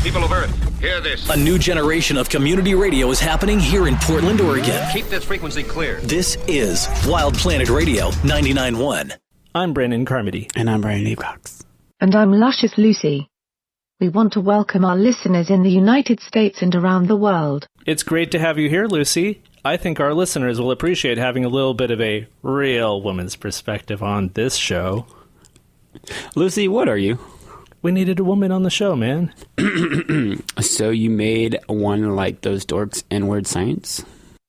People of Earth, hear this. A new generation of community radio is happening here in Portland, Oregon. Keep this frequency clear. This is Wild Planet Radio 99.1. I'm Brandon Carmody. And I'm Brian Leacox. And I'm Luscious Lucy. We want to welcome our listeners in the United States and around the world. It's great to have you here, Lucy. I think our listeners will appreciate having a little bit of a real woman's perspective on this show. Lucy, what are you? We needed a woman on the show, man. So you made one like those dorks in Weird Science?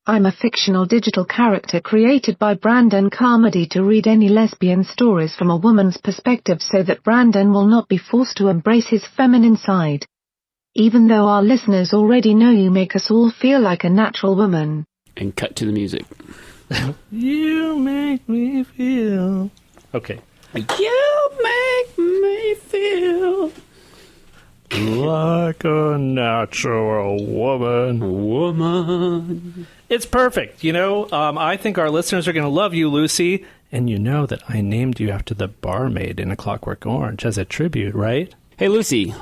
I'm a fictional digital character created by Brandon Carmody to read any lesbian stories from a woman's perspective so that Brandon will not be forced to embrace his feminine side. Even though our listeners already know you make us all feel like a natural woman. And cut to the music. You make me feel... Okay. You make me feel like a natural woman. It's perfect. You know, I think our listeners are going to love you, Lucy. And you know that I named you after the barmaid in A Clockwork Orange as a tribute, right? Hey, Lucy,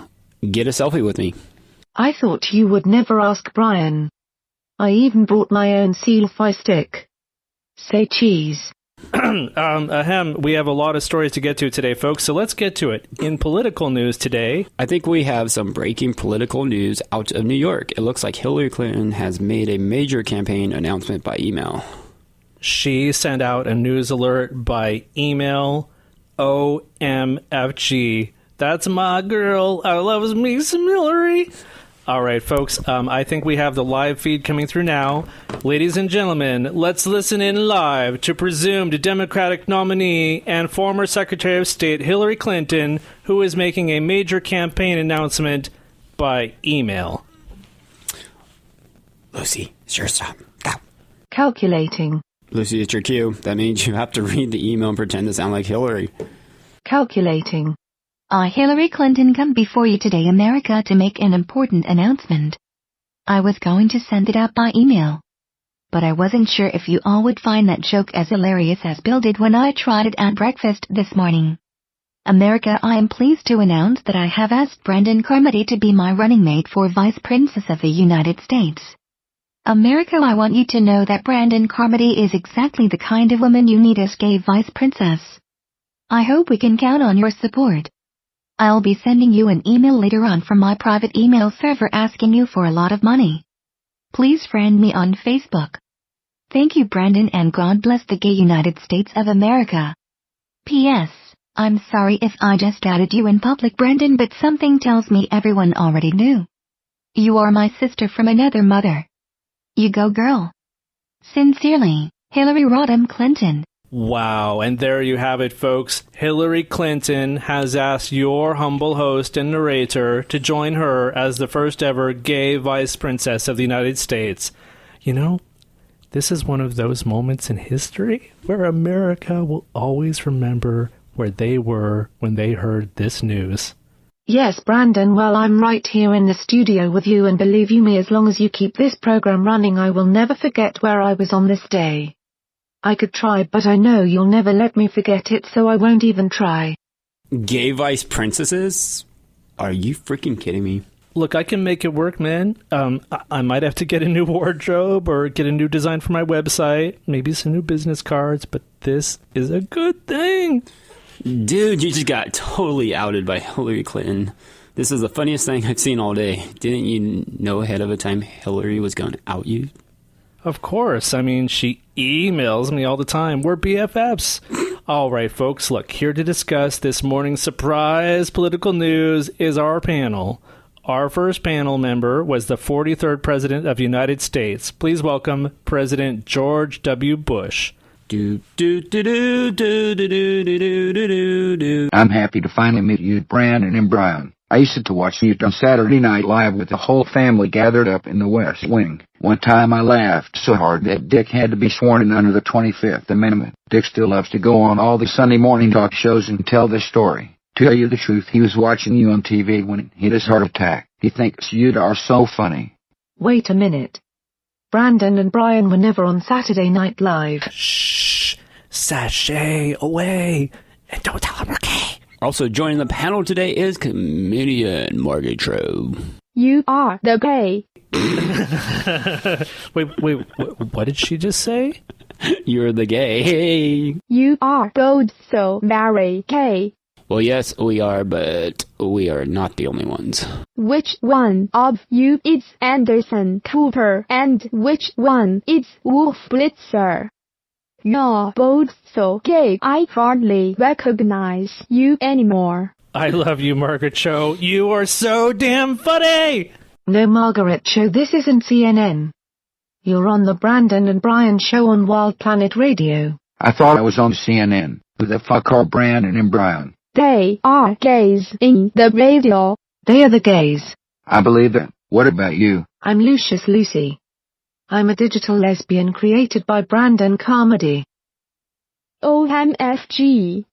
get a selfie with me. I thought you would never ask Brian. I even brought my own seal-fi stick. Say cheese. We have a lot of stories to get to today, folks, so let's get to it. In political news today... I think we have some breaking political news out of New York. It looks like Hillary Clinton has made a major campaign announcement by email. She sent out a news alert by email. OMFG. That's my girl. I loves me some Hillary. All right, folks, I think we have the live feed coming through now. Ladies and gentlemen, let's listen in live to presumed Democratic nominee and former Secretary of State Hillary Clinton, who is making a major campaign announcement by email. Lucy, it's your stop. Go. Calculating. Lucy, it's your cue. That means you have to read the email and pretend to sound like Hillary. Calculating. I, Hillary Clinton, come before you today, America, to make an important announcement. I was going to send it out by email, but I wasn't sure if you all would find that joke as hilarious as Bill did when I tried it at breakfast this morning. America, I am pleased to announce that I have asked Brandon Carmody to be my running mate for Vice Princess of the United States. America, I want you to know that Brandon Carmody is exactly the kind of woman you need as gay Vice Princess. I hope we can count on your support. I'll be sending you an email later on from my private email server asking you for a lot of money. Please friend me on Facebook. Thank you, Brandon, and God bless the gay United States of America. P.S. I'm sorry if I just added you in public, Brandon, but something tells me everyone already knew. You are my sister from another mother. You go, girl. Sincerely, Hillary Rodham Clinton. Wow, and there you have it, folks. Hillary Clinton has asked your humble host and narrator to join her as the first ever gay Vice Princess of the United States. You know, this is one of those moments in history where America will always remember where they were when they heard this news. Yes, Brandon, well, I'm right here in the studio with you, and believe you me, as long as you keep this program running, I will never forget where I was on this day. I could try, but I know you'll never let me forget it, so I won't even try. Gay Vice Princesses? Are you freaking kidding me? Look, I can make it work, man. I might have to get a new wardrobe or get a new design for my website, maybe some new business cards, but this is a good thing. Dude, you just got totally outed by Hillary Clinton. This is the funniest thing I've seen all day. Didn't you know ahead of time Hillary was going to out you? Of course. I mean, she emails me all the time. We're BFFs. All right, folks, look, here to discuss this morning's surprise political news is our panel. Our first panel member was the 43rd President of the United States. Please welcome President George W. Bush. I'm happy to finally meet you, Brandon and Brian. I used to watch you on Saturday Night Live with the whole family gathered up in the West Wing. One time I laughed so hard that Dick had to be sworn in under the 25th Amendment. Dick still loves to go on all the Sunday morning talk shows and tell this story. To tell you the truth, he was watching you on TV when he hit his heart attack. He thinks you are so funny. Wait a minute. Brandon and Brian were never on Saturday Night Live. Shh. Sashay away. And don't tell him we're gay. Also joining the panel today is comedian Margaret Cho. You are the gay. Wait, what did she just say? You're the gay. You are both so very gay. Well, yes, we are, but we are not the only ones. Which one of you is Anderson Cooper and which one is Wolf Blitzer? You're both so gay I hardly recognize you anymore. I love you, Margaret Cho. You are so damn funny! No, Margaret Cho, this isn't CNN. You're on the Brandon and Brian show on Wild Planet Radio. I thought I was on CNN. Who the fuck are Brandon and Brian? They are gays in the radio. They are the gays. I believe that. What about you? I'm Lucius Lucy. I'm a digital lesbian created by Brandon Carmody. OMFG.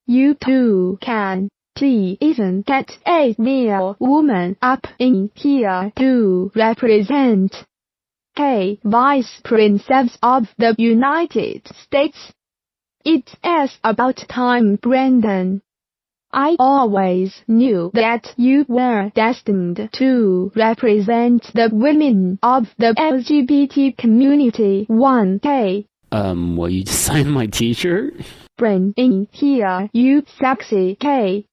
You too can. Please even get a male woman up in here to represent. Hey, Vice Princess of the United States. It's about time, Brandon. I always knew that you were destined to represent the women of the LGBT community 1K. Will you just sign my t-shirt? Bring in here, you sexy K.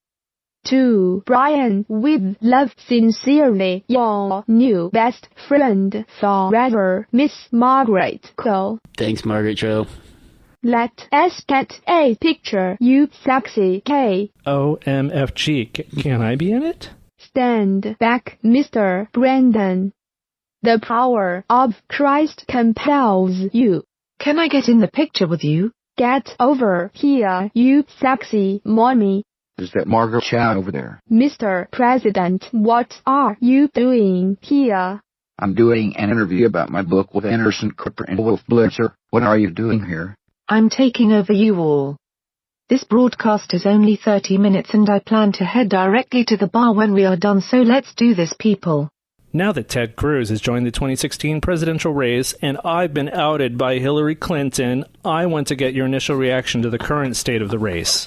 To Brian with love, sincerely, your new best friend forever, Miss Margaret Cho. Thanks, Margaret Cho. Let us get a picture, you sexy K. OMFG. Can I be in it? Stand back, Mr. Brandon. The power of Christ compels you. Can I get in the picture with you? Get over here, you sexy mommy. Is that Margaret Cho over there? Mr. President, what are you doing here? I'm doing an interview about my book with Anderson Cooper and Wolf Blitzer. What are you doing here? I'm taking over you all. This broadcast is only 30 minutes and I plan to head directly to the bar when we are done, so let's do this, people. Now that Ted Cruz has joined the 2016 presidential race and I've been outed by Hillary Clinton, I want to get your initial reaction to the current state of the race.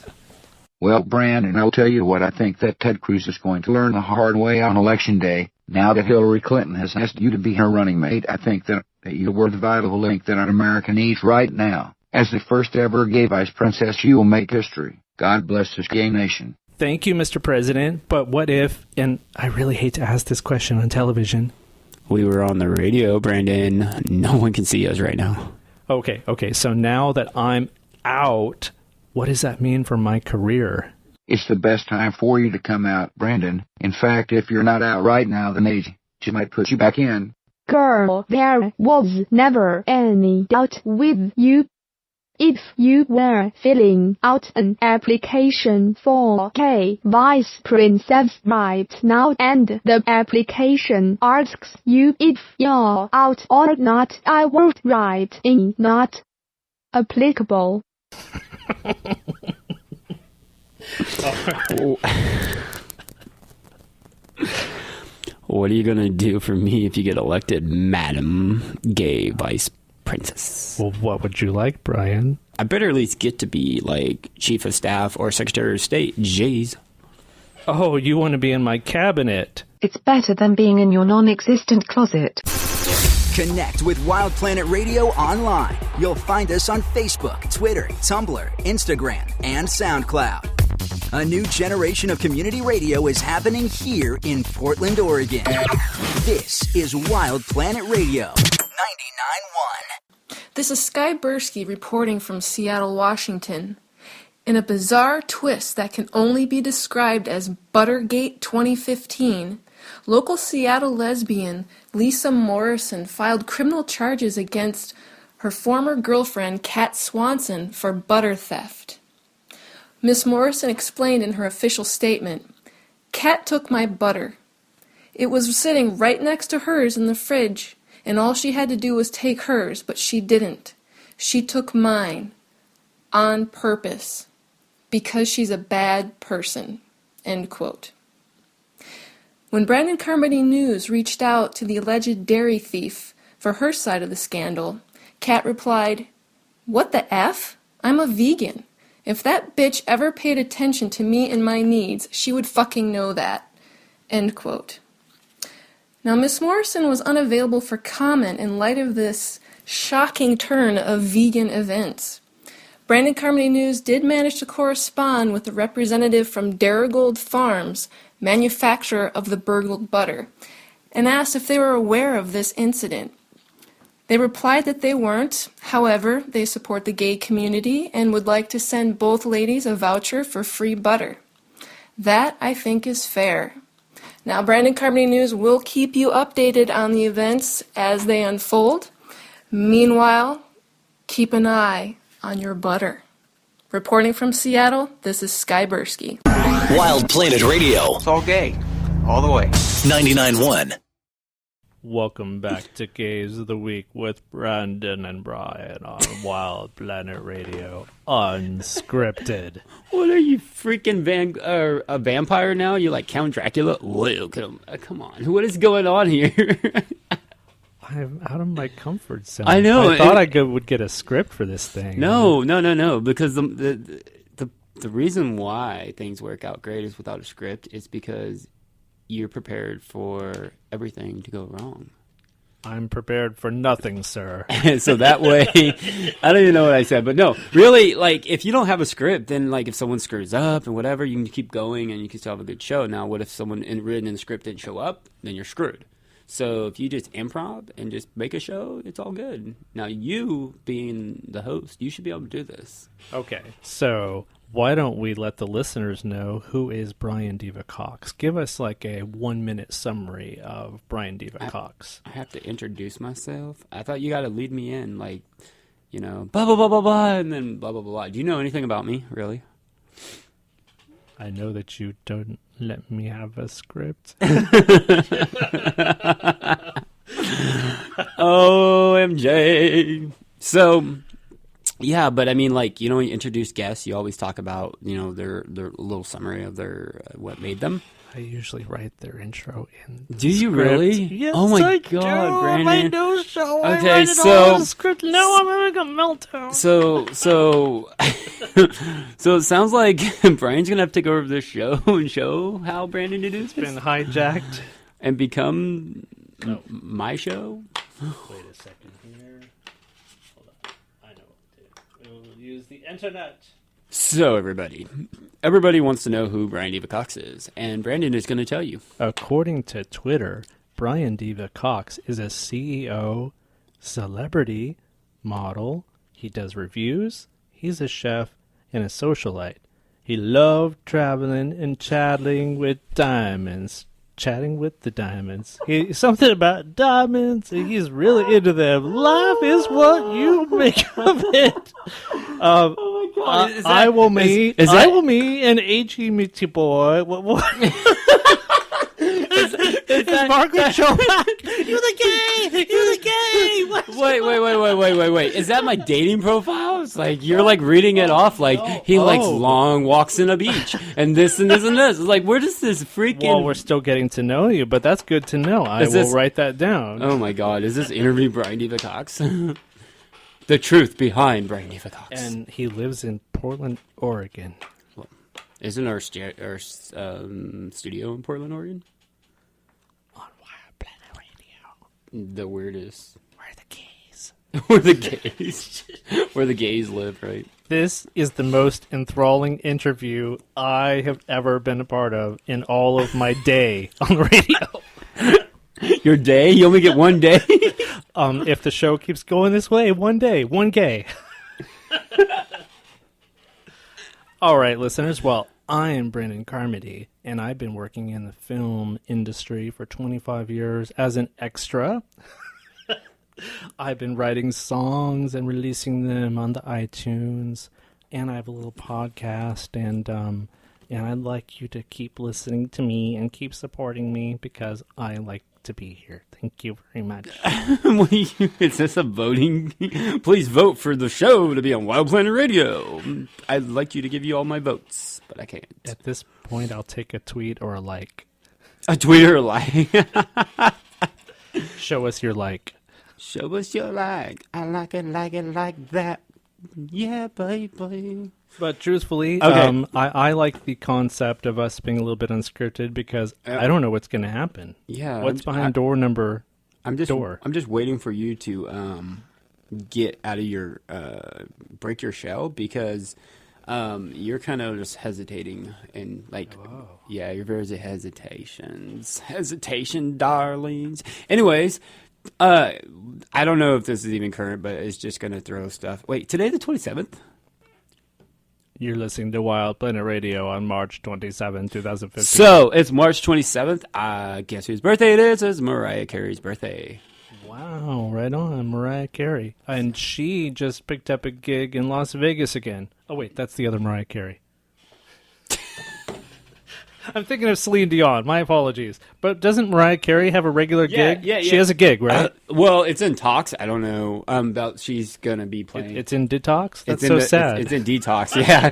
Well, Brandon, I'll tell you what, I think that Ted Cruz is going to learn the hard way on Election Day. Now that Hillary Clinton has asked you to be her running mate, I think that you were the vital link that America needs right now. As the first ever gay vice princess, you will make history. God bless this gay nation. Thank you, Mr. President, but what if, and I really hate to ask this question on television. We were on the radio, Brandon. No one can see us right now. Okay, so now that I'm out, what does that mean for my career? It's the best time for you to come out, Brandon. In fact, if you're not out right now, then she might put you back in. Girl, there was never any doubt with you. If you were filling out an application for K Vice Princess right now and the application asks you if you're out or not, I would write in not applicable. What are you going to do for me if you get elected, Madam Gay Vice Princess? Well, what would you like, Brian? I better at least get to be, like, Chief of Staff or Secretary of State. Jeez. Oh, you want to be in my cabinet. It's better than being in your non-existent closet. Connect with Wild Planet Radio online. You'll find us on Facebook, Twitter, Tumblr, Instagram, and SoundCloud. A new generation of community radio is happening here in Portland, Oregon. This is Wild Planet Radio 99.1. This is Sky Burski reporting from Seattle, Washington. In a bizarre twist that can only be described as Buttergate 2015, local Seattle lesbian Lisa Morrison filed criminal charges against her former girlfriend Kat Swanson for butter theft. Miss Morrison explained in her official statement, "Kat took my butter. It was sitting right next to hers in the fridge, and all she had to do was take hers, but she didn't. She took mine. On purpose. Because she's a bad person." End quote. When Brandon Carmody News reached out to the alleged dairy thief for her side of the scandal, Kat replied, "What the F? I'm a vegan. If that bitch ever paid attention to me and my needs, she would fucking know that." End quote. Now, Miss Morrison was unavailable for comment in light of this shocking turn of vegan events. Brandon Carmody News did manage to correspond with a representative from Darigold Farms, manufacturer of the burgled butter, and asked if they were aware of this incident. They replied that they weren't. However, they support the gay community and would like to send both ladies a voucher for free butter. That, I think, is fair. Now, Brandon Carmody News will keep you updated on the events as they unfold. Meanwhile, keep an eye on your butter. Reporting from Seattle, this is Sky Burski. Wild Planet Radio. It's all gay. All the way. 99.1. Welcome back to Gays of the Week with Brandon and Brian on Wild Planet Radio, unscripted. What are you, freaking a vampire now? You like Count Dracula? Whoa, come on. What is going on here? I'm out of my comfort zone. I know. I thought I would get a script for this thing. No. Because the reason why things work out great is without a script. It's because you're prepared for everything to go wrong. I'm prepared for nothing, sir. So that way, I don't even know what I said, but no, really, like, if you don't have a script, then, like, if someone screws up and whatever, you can keep going and you can still have a good show. Now, what if someone written in the script didn't show up? Then you're screwed. So if you just improv and just make a show, it's all good. Now, you being the host, you should be able to do this. Okay, so why don't we let the listeners know who is Brian Diva Cox? Give us like a 1-minute summary of Brian Diva Cox. I have to introduce myself. I thought you got to lead me in, like, you know, blah, blah, blah, blah, blah, and then blah, blah, blah, blah. Do you know anything about me, really? I know that you don't let me have a script. OMJ. So, yeah, but I mean, like, you know, when you introduce guests, you always talk about, you know, their little summary of their what made them. I usually write their intro in. Do you script. Yes, Yes, oh my I God, do. Brandon. My new show. Okay, I write it all in the script. No, I'm having a meltdown. So it sounds like Brian's gonna have to take over this show and show how Brandon did it. Been hijacked and become my show. Wait a second here. Hold on. I know what to do. We'll use the internet. So everybody wants to know who Brian Diva Cox is, and Brandon is going to tell you. According to Twitter, Brian Diva Cox is a CEO, celebrity, model. He does reviews. He's a chef and a socialite. He loved traveling and chatting with diamonds. Chatting with the diamonds. Something about diamonds. He's really into them. Life is what you make of it. Oh my God! I will meet an AG meaty boy. What? Is Margaret Cho back? You're the gay. You're the gay. Wait. Is that my dating profile? It's like you're like reading it off. Like he likes long walks in a beach and this and this and this. It's like where does this freaking? Well, we're still getting to know you, but that's good to know. I will write that down. Oh my God! Is this interview Brian Diva Cox? The truth behind Brian Diva Cox. And he lives in Portland, Oregon. Well, isn't our studio in Portland, Oregon? On Wild Planet Radio. The weirdest. We're the gays. We're the gays. Where the gays live, right? This is the most enthralling interview I have ever been a part of in all of my day on the radio. Your day? You only get one day? If the show keeps going this way, one day, one gay. All right, listeners. Well, I am Brandon Carmody, and I've been working in the film industry for 25 years as an extra. I've been writing songs and releasing them on the iTunes, and I have a little podcast, and I'd like you to keep listening to me and keep supporting me because I like to be here. Thank you very much. Is this a voting? Please vote for the show to be on Wild Planet Radio. I'd like you to give you all my votes, but I can't. At this point, I'll take a tweet or a like. A tweet or a like? Show us your like. Show us your like. I like it like that. Yeah, baby. But truthfully, Okay. I like the concept of us being a little bit unscripted because I don't know what's going to happen. Yeah. What's behind door number? I'm just waiting for you to get out of your break your shell because you're kind of just hesitating and yeah, you're very hesitation, darlings. Anyways, I don't know if this is even current, but it's just gonna throw stuff. Wait, today the 27th. You're listening to Wild Planet Radio on March 27, 2015. So it's March 27th. Guess whose birthday it is? It's Mariah Carey's birthday. Wow, right on, Mariah Carey. And she just picked up a gig in Las Vegas again. Oh, wait, that's the other Mariah Carey. I'm thinking of Celine Dion. My apologies. But doesn't Mariah Carey have a regular gig? Yeah. She has a gig, right? Well, it's in talks. I don't know about she's going to be playing. It's in detox? That's sad. It's in detox, yeah.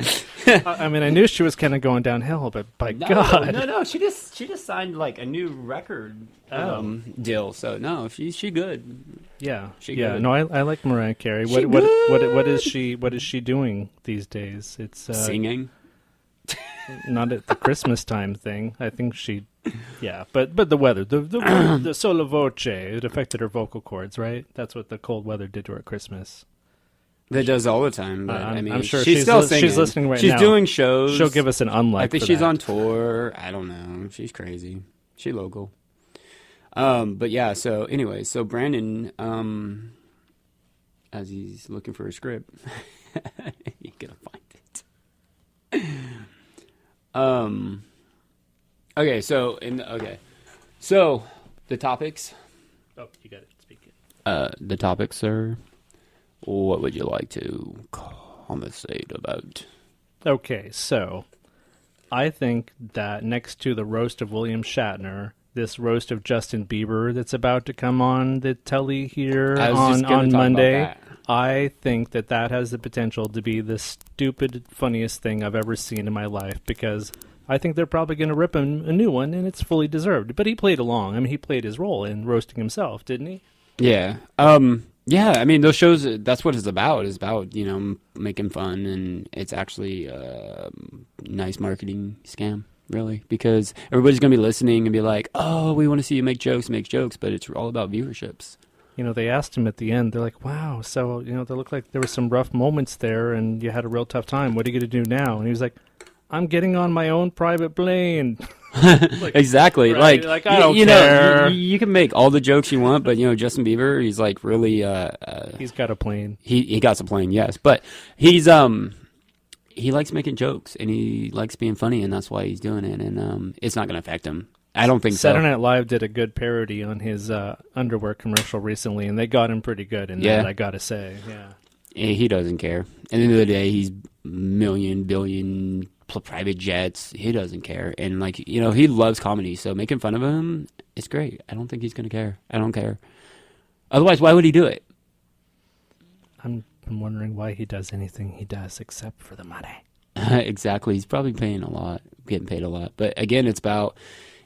I mean, I knew she was kind of going downhill, but by God. No. She just signed like a new record deal. So no, she good. Yeah, She yeah. good. No, I like Mariah Carey. What is she doing these days? It's Singing. not at the Christmas time thing. I think but the weather, the solo voce, it affected her vocal cords, right? That's what the cold weather did to her at Christmas. That does all the time. But, I'm sure she's still singing. She's listening right now. She's doing shows. She'll give us an unlike. I think for she's that. on tour. I don't know. She's crazy. She local. But yeah. So anyway, so Brandon, as he's looking for a script, you're gonna find it. Okay. So the topics. Oh, you got it. Speak it. The topics, sir. What would you like to conversate about? Okay, so I think that next to the roast of William Shatner, this roast of Justin Bieber that's about to come on the telly here on Monday, I think that has the potential to be the stupid, funniest thing I've ever seen in my life because I think they're probably going to rip him a new one, and it's fully deserved. But he played along. I mean, he played his role in roasting himself, didn't he? Yeah. Yeah, I mean, those shows, that's what it's about. It's about, making fun, and it's actually a nice marketing scam, really, because everybody's going to be listening and be like, oh, we want to see you make jokes, but it's all about viewerships. They asked him at the end, they're like, wow, so, they looked like there were some rough moments there, and you had a real tough time. What are you going to do now? And he was like, I'm getting on my own private plane. Exactly. Right? Like I don't care. You can make all the jokes you want, but Justin Bieber, he's like really. He's got a plane. He got a plane, yes, but he's he likes making jokes and he likes being funny, and that's why he's doing it, and it's not going to affect him. I don't think Saturday Night Live did a good parody on his underwear commercial recently, and they got him pretty good in that, I got to say. Yeah. He doesn't care. At the end of the day, he's billion private jets. He doesn't care, and he loves comedy. So making fun of him, it's great. I don't think he's gonna care. I don't care. Otherwise, why would he do it? I'm wondering why he does anything he does except for the money. Exactly. He's probably getting paid a lot. But again, it's about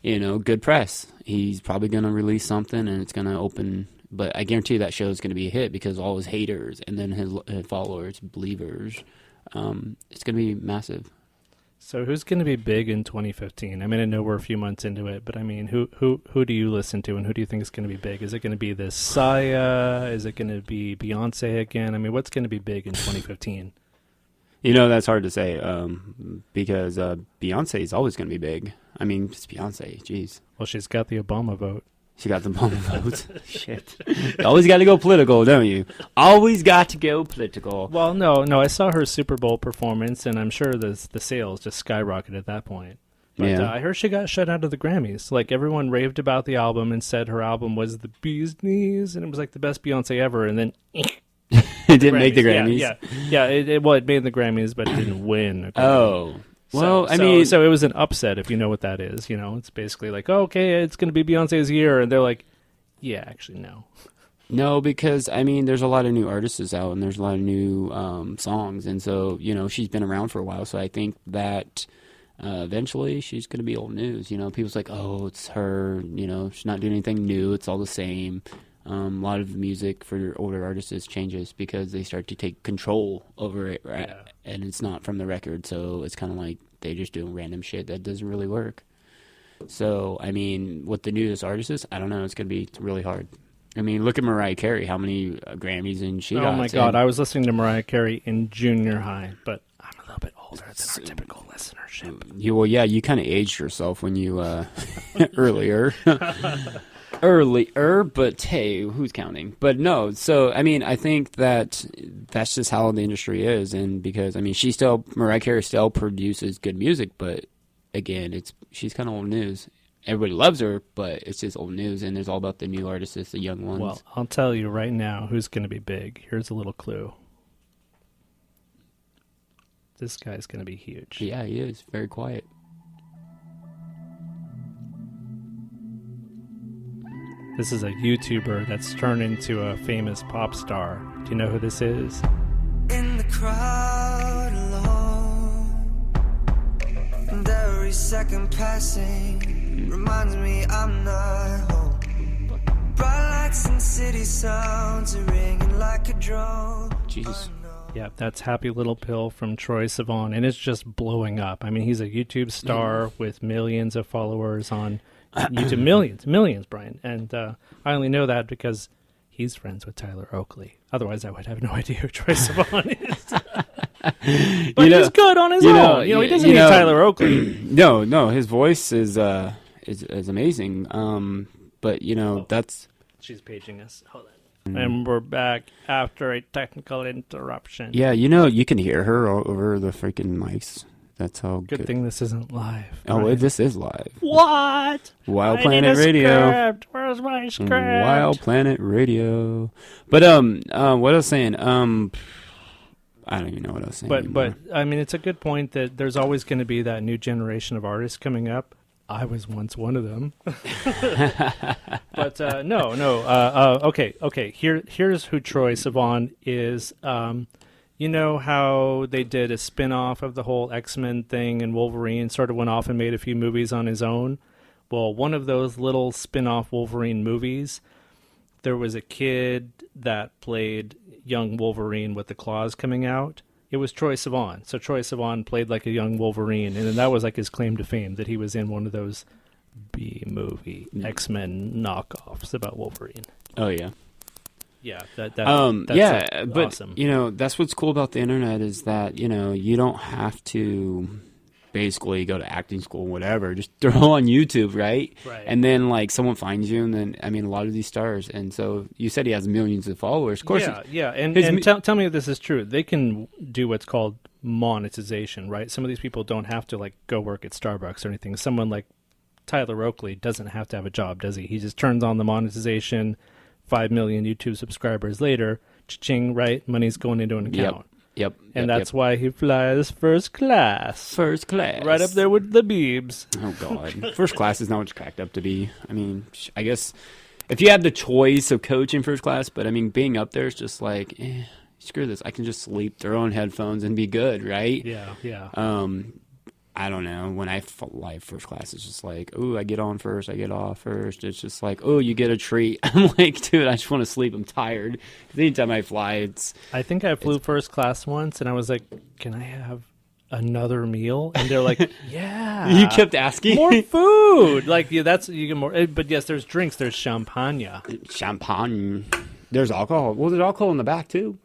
good press. He's probably gonna release something, and it's gonna open. But I guarantee that show is gonna be a hit because all his haters and then his followers, believers, it's gonna be massive. So who's going to be big in 2015? I mean, I know we're a few months into it, but I mean, who do you listen to, and who do you think is going to be big? Is it going to be this Sia? Is it going to be Beyonce again? I mean, what's going to be big in 2015? That's hard to say because Beyonce is always going to be big. I mean, it's Beyonce. Jeez. Well, she's got the Obama vote. She got the Obama vote. Shit. You always got to go political, don't you? Always got to go political. Well, no. I saw her Super Bowl performance, and I'm sure the sales just skyrocketed at that point. But I heard she got shut out of the Grammys. Like, everyone raved about the album and said her album was the bee's knees, and it was like the best Beyonce ever, and then... It didn't make the Grammys? Yeah, it made the Grammys, but it didn't win. Oh. Well, so it was an upset, if you know what that is. It's basically like, okay, it's going to be Beyonce's year, and they're like, yeah, actually, no. No, because, there's a lot of new artists out, and there's a lot of new songs, and so, she's been around for a while, so I think that eventually she's going to be old news. People's like, oh, it's her, she's not doing anything new, it's all the same. A lot of music for older artists changes because they start to take control over it, right? Yeah. And it's not from the record, so it's kind of like they just doing random shit that doesn't really work. So, I mean, with the newest artists, I don't know, it's going to be really hard. I mean, look at Mariah Carey, how many Grammys and she got. Oh my God, I was listening to Mariah Carey in junior high, but I'm a little bit older than our typical listenership. Well, yeah, you kind of aged yourself when you, earlier. Earlier, but hey, who's counting? But no, so, I mean, I think that's just how the industry is, and because, I mean, Mariah Carey still produces good music, but again, she's kind of old news. Everybody loves her, but it's just old news, and it's all about the new artists, the young ones. Well, I'll tell you right now who's going to be big. Here's a little clue. This guy's going to be huge. Yeah, he is. Very quiet. This is a YouTuber that's turned into a famous pop star. Do you know who this is? In the crowd alone, and every second passing reminds me I'm not home. Bright lights and city sounds are ringing like a drone. Jesus. Yeah, that's Happy Little Pill from Troye Sivan, and it's just blowing up. I mean, he's a YouTube star with millions of followers on YouTube. Millions, Brian. And I only know that because he's friends with Tyler Oakley. Otherwise, I would have no idea who Troye Sivan is. But he's good on his own. He doesn't need Tyler Oakley. No, his voice is amazing. But that's. She's paging us. Hold on. And we're back after a technical interruption. Yeah, you can hear her over the freaking mics. That's how good thing this isn't live. Oh, wait, this is live. What? Wild Planet Radio. Script. Where's my script? Wild Planet Radio. But what I was saying, I don't even know what I was saying anymore. But I mean, it's a good point that there's always going to be that new generation of artists coming up. I was once one of them. But okay. Here's who Troye Sivan is. You know how they did a spin-off of the whole X-Men thing, and Wolverine sort of went off and made a few movies on his own? Well, one of those little spin-off Wolverine movies, there was a kid that played young Wolverine with the claws coming out. It was Troye Sivan. So Troye Sivan played like a young Wolverine, and then that was like his claim to fame, that he was in one of those B-movie X-Men knockoffs about Wolverine. Oh, yeah. Yeah, that's but awesome. That's what's cool about the internet is that you don't have to basically go to acting school, whatever. Just throw on YouTube, right? Right. And then like someone finds you, and then I mean a lot of these stars. And so you said he has millions of followers. Of course, yeah. And tell me if this is true. They can do what's called monetization, right? Some of these people don't have to like go work at Starbucks or anything. Someone like Tyler Oakley doesn't have to have a job, does he? He just turns on the monetization. 5 million YouTube subscribers later, cha-ching, right? Money's going into an account. Yep. And that's why he flies first class. First class. Right up there with the Biebs. Oh, God. First class is not what it's cracked up to be. I mean, I guess if you have the choice of coaching first class, but I mean, being up there is just like, screw this. I can just sleep, throw on headphones, and be good, right? Yeah. I don't know. When I fly first class, it's just like, oh, I get on first, I get off first. It's just like, oh, you get a treat. I'm like, dude, I just want to sleep. I'm tired. Because anytime I fly, I think I flew first class once, and I was like, can I have another meal? And they're like, yeah. You kept asking? More food. Like, yeah, you get more. But yes, there's drinks. There's champagne. Champagne. There's alcohol. Well, there's alcohol in the back, too.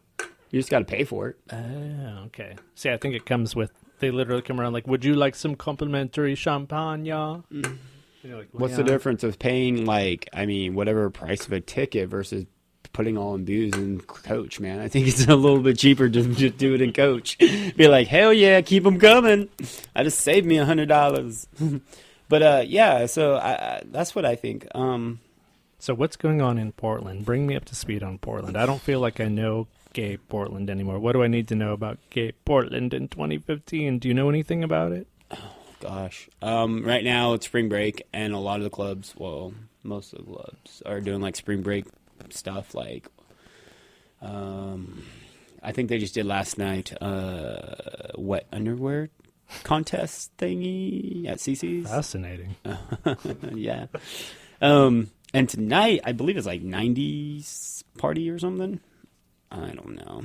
You just got to pay for it. Oh, okay. See, I think it comes with. They literally come around like, would you like some complimentary champagne? Like, well, what's the difference of paying, like, I mean, whatever price of a ticket versus putting all in booze and coach, man? I think it's a little bit cheaper to just do it in coach. Be like, hell yeah, keep them coming. I just saved me $100. But, yeah, so that's what I think. So what's going on in Portland? Bring me up to speed on Portland. I don't feel like I know gay Portland anymore. What do I need to know about gay Portland in 2015? Do you know anything about it? Oh, gosh. Right now it's spring break, and a lot of the clubs, well, most of the clubs are doing like spring break stuff. Like, I think they just did last night wet underwear contest thingy at CC's. Fascinating. Yeah. And tonight, I believe it's like 90s party or something. I don't know.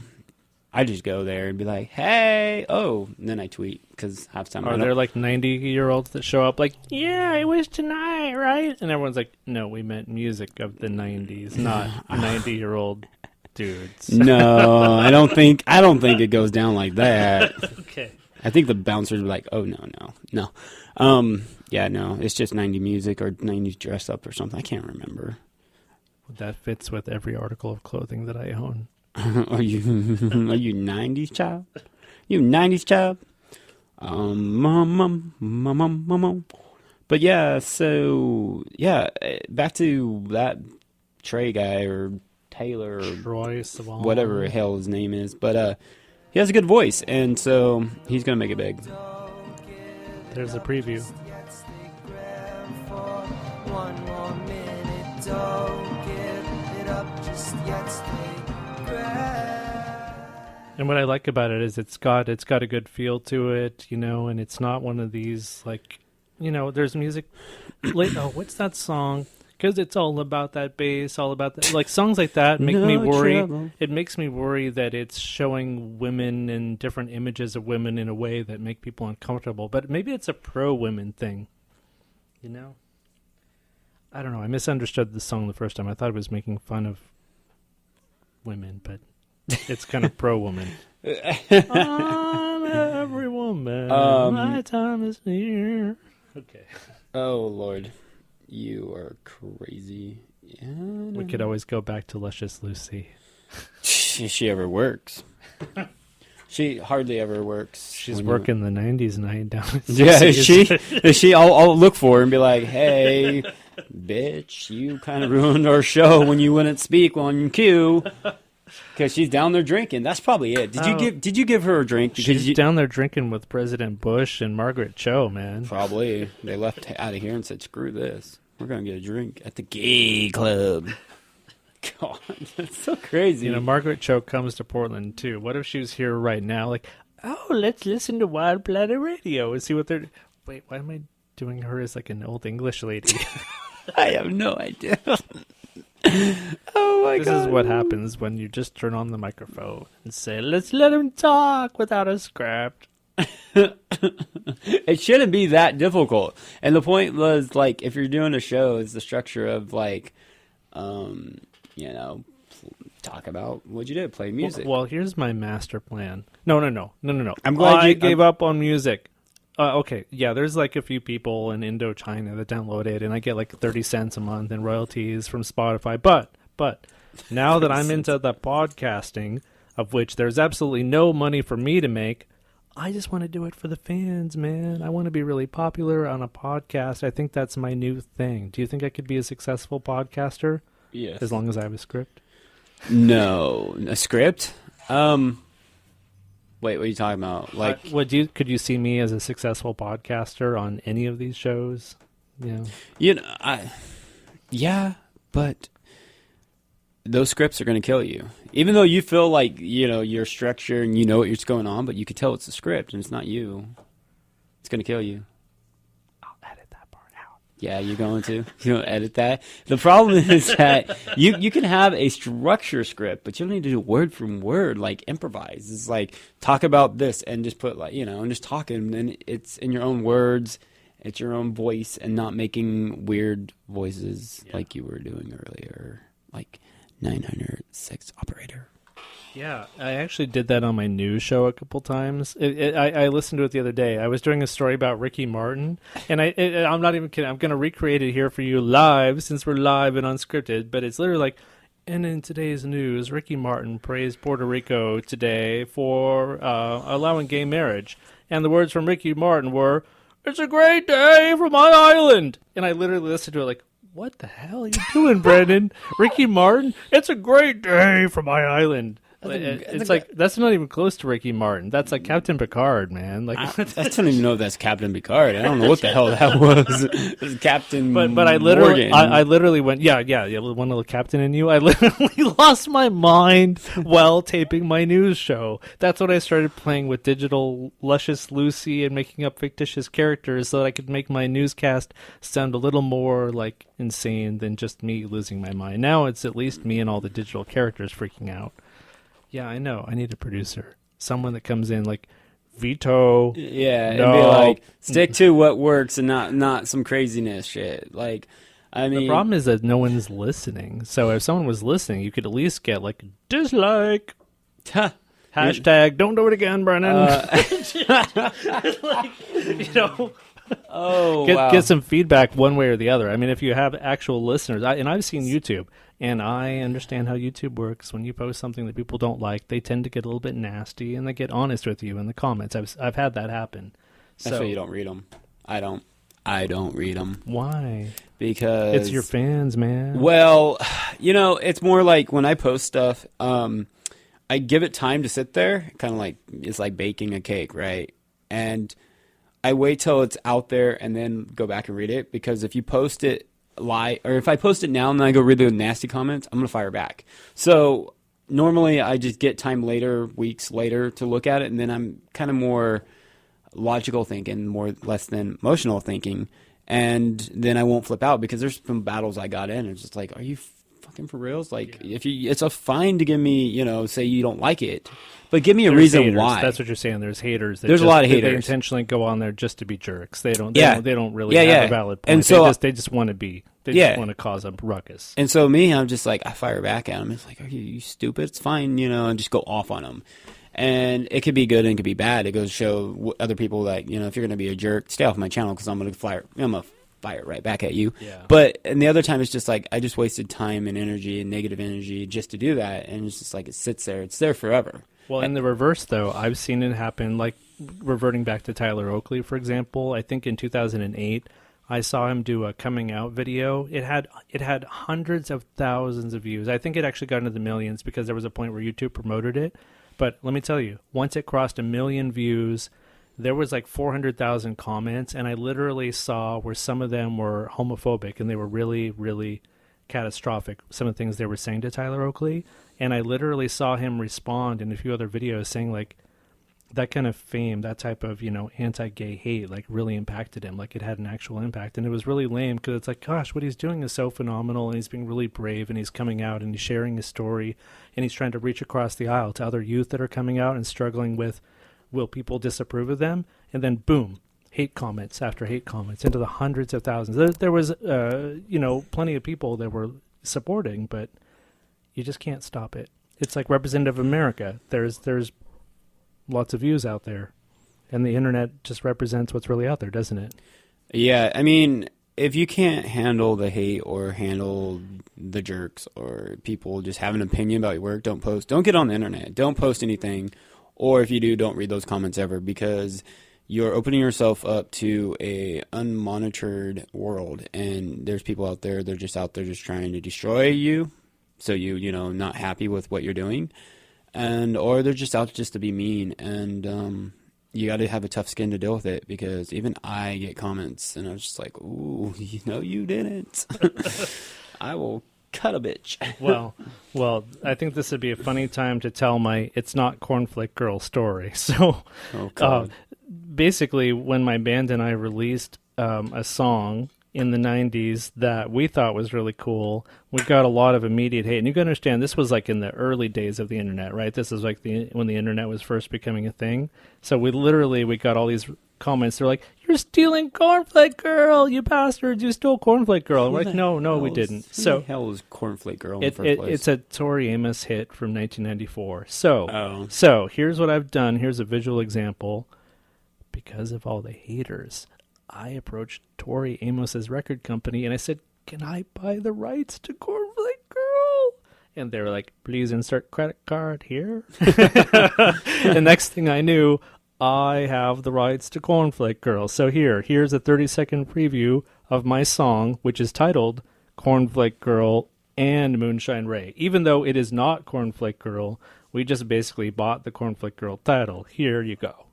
I just go there and be like, hey, oh, and then I tweet because half the time Are there like 90-year-olds that show up like, yeah, it was tonight, right? And everyone's like, no, we meant music of the 90s, not 90-year-old dudes. No, I don't think it goes down like that. Okay. I think the bouncers were like, oh, no. Yeah, no, it's just 90 music or 90s dress up or something. I can't remember. That fits with every article of clothing that I own. Are you 90s child? You 90s child? But yeah, so yeah, back to that Trey guy or Taylor or Troy Sivan, whatever the hell his name is. But he has a good voice, and so he's gonna make it big. There's a preview. One more minute, don't give it up just yet, stay And what I like about it is it's got a good feel to it, you know, and it's not one of these like, you know, there's music. What's that song? Because it's all about that bass, all about that. Like songs like that make me worry. Trouble. It makes me worry that it's showing women and different images of women in a way that make people uncomfortable. But maybe it's a pro-women thing, you know. I don't know. I misunderstood the song the first time. I thought it was making fun of women, but it's kind of pro-woman. I'm every woman. My time is near. Okay. Oh, Lord. You are crazy. Yeah, We could always go back to Luscious Lucy. If she ever works. She hardly ever works. She's working the 90s night down at Yeah, Susie's. she I'll look for her and be like, hey, bitch, you kind of ruined our show when you wouldn't speak on cue. Because she's down there drinking. That's probably it. Did you give her a drink? She's down there drinking with President Bush and Margaret Cho, man. Probably. They left out of here and said, screw this. We're going to get a drink at the gay club. God, that's so crazy. You know, Margaret Cho comes to Portland, too. What if she was here right now? Like, oh, let's listen to Wild Planet Radio and see what they're... Wait, why am I doing her as like an old English lady? I have no idea. Oh, my God. This is what happens when you just turn on the microphone and say, let's let him talk without a script. It shouldn't be that difficult. And the point was, like, if you're doing a show, it's the structure of, like, you know, talk about what you did, play music. Well, here's my master plan. No. I'm glad I gave up on music. Okay, yeah, there's like a few people in Indochina that download it, and I get like 30 cents a month in royalties from Spotify. But now that I'm into the podcasting, of which there's absolutely no money for me to make, I just want to do it for the fans, man. I want to be really popular on a podcast. I think that's my new thing. Do you think I could be a successful podcaster? Yes. As long as I have a script? No. A script? Wait, what are you talking about? Like, could you see me as a successful podcaster on any of these shows? Yeah. You know, yeah, but those scripts are going to kill you. Even though you feel like, you know, your structure and you know what's going on, but you can tell it's a script and it's not you. It's going to kill you. I'll edit that part out. Yeah, you're going to? You don't edit that? The problem is that you can have a structure script, but you don't need to do word from word, like improvise. It's like talk about this and just put like, you know, and just talking, and it's in your own words, it's your own voice, and not making weird voices like you were doing earlier, like 906 operator. Yeah, I actually did that on my news show a couple times. I listened to it the other day. I was doing a story about Ricky Martin, and I'm not even kidding. I'm going to recreate it here for you live, since we're live and unscripted, but it's literally like, and in today's news, Ricky Martin praised Puerto Rico today for allowing gay marriage. And the words from Ricky Martin were, "It's a great day for my island." And I literally listened to it like, what the hell are you doing, Brandon? Ricky Martin? It's a great day for my island. It's like that's not even close to Ricky Martin. That's like Captain Picard, man. Like I don't even know if that's Captain Picard. I don't know what the hell that was. It was Captain. But I literally went one little captain in you. I literally lost my mind while taping my news show. That's when I started playing with digital Luscious Lucy and making up fictitious characters so that I could make my newscast sound a little more like insane than just me losing my mind. Now it's at least me and all the digital characters freaking out. Yeah, I know. I need a producer. Someone that comes in like, veto. Yeah, no. And be like, stick to what works and not some craziness shit. Like, I mean... The problem is that no one's listening. So if someone was listening, you could at least get like, dislike. Hashtag, don't do it again, Brennan. Like, you know... Get some feedback one way or the other. I mean, if you have actual listeners, and I've seen YouTube, and I understand how YouTube works. When you post something that people don't like, they tend to get a little bit nasty, and they get honest with you in the comments. I've had that happen. That's why you don't read them. I don't read them. Why? Because it's your fans, man. Well, it's more like when I post stuff, I give it time to sit there. Kind of like it's like baking a cake, right? And I wait till it's out there and then go back and read it, because if you post it or if I post it now and then I go read the nasty comments, I'm going to fire back. So normally I just get time later, weeks later to look at it, and then I'm kind of more logical thinking, less than emotional thinking, and then I won't flip out, because there's some battles I got in. It's just like, are you fucking for reals? Like, it's a fine to give me, say you don't like it, but give me a reason haters. why. That's what you're saying. There's haters. There's a lot of haters. They intentionally go on there just to be jerks. They don't really have a valid point. And so they just want to be. They just want to cause a ruckus. And so me, I'm just like, I fire back at them. It's like, are you stupid? It's fine, and just go off on them. And it could be good and it could be bad. It goes to show other people that, if you're going to be a jerk, stay off my channel, because I'm going to fire it right back at you. Yeah. But and the other time, it's just like I just wasted time and energy and negative energy just to do that, and it's just like it sits there. It's there forever. Well, in the reverse, though, I've seen it happen. Like reverting back to Tyler Oakley, for example, I think in 2008, I saw him do a coming out video. It had hundreds of thousands of views. I think it actually got into the millions, because there was a point where YouTube promoted it. But let me tell you, once it crossed 1 million views, there was like 400,000 comments, and I literally saw where some of them were homophobic, and they were really, really catastrophic, some of the things they were saying to Tyler Oakley. And I literally saw him respond in a few other videos saying, like, that kind of fame, that type of, anti-gay hate, like, really impacted him. Like, it had an actual impact. And it was really lame, because it's like, gosh, what he's doing is so phenomenal, and he's being really brave, and he's coming out, and he's sharing his story, and he's trying to reach across the aisle to other youth that are coming out and struggling with, will people disapprove of them? And then, boom, hate comments after hate comments into the hundreds of thousands. There was, plenty of people that were supporting, but you just can't stop it. It's like Representative America. There's lots of views out there, and the internet just represents what's really out there, doesn't it? Yeah, I mean, if you can't handle the hate or handle the jerks or people just have an opinion about your work, don't post. Don't get on the internet. Don't post anything. Or if you do, don't read those comments ever, because you're opening yourself up to a unmonitored world, and there's people out there, they're just out there just trying to destroy you, so not happy with what you're doing, or they're just out just to be mean, and you got to have a tough skin to deal with it, because even I get comments, and I was just like, ooh, you didn't. I will cut a bitch. well, I think this would be a funny time to tell my "It's Not Cornflake Girl" story. So, basically, when my band and I released a song in the 90s that we thought was really cool, we got a lot of immediate hate. And you can understand, this was like in the early days of the internet, right? This is like when the internet was first becoming a thing. So we got all these comments. They're like, "You're stealing Cornflake Girl, you bastards! You stole Cornflake Girl." We're like, no, we didn't. So, who the hell was Cornflake Girl in the first place? It's a Tori Amos hit from 1994. So here's what I've done. Here's a visual example. Because of all the haters, I approached Tori Amos's record company and I said, "Can I buy the rights to Cornflake Girl?" And they were like, "Please insert credit card here." The next thing I knew, I have the rights to Cornflake Girl. So here's a 30-second preview of my song, which is titled Cornflake Girl and Moonshine Ray. Even though it is not Cornflake Girl, We just basically bought the Cornflake Girl title. Here you go.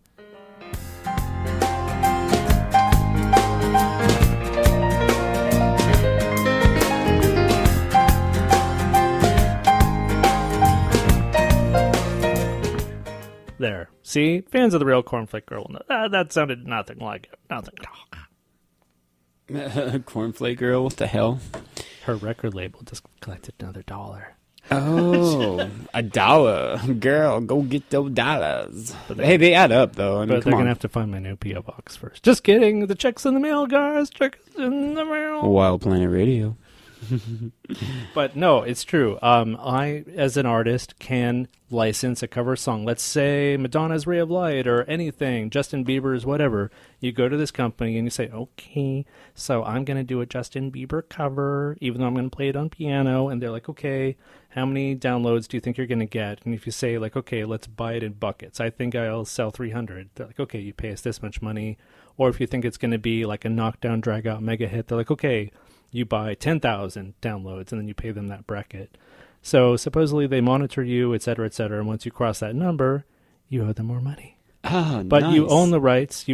There. See? Fans of the real Cornflake Girl will know. That sounded nothing like it. Nothing. Cornflake Girl, what the hell? Her record label just collected another $1. Oh, $1. Girl, go get those dollars. Hey, they add up, though. I mean, but they're going to have to find my new P.O. box first. Just kidding. The check's in the mail, guys. Check's in the mail. Wild Planet Radio. But no, it's true. I, as an artist, can license a cover song. Let's say Madonna's Ray of Light or anything, Justin Bieber's whatever. You go to this company and you say, okay, so I'm going to do a Justin Bieber cover, even though I'm going to play it on piano. And they're like, okay, how many downloads do you think you're going to get? And if you say, like, okay, let's buy it in buckets. I think I'll sell 300. They're like, okay, you pay us this much money. Or if you think it's going to be like a knockdown, drag-out mega hit, they're like, okay, you buy 10,000 downloads, and then you pay them that bracket. So supposedly they monitor you, et cetera, and once you cross that number, you owe them more money. Oh, but nice. you own the rights,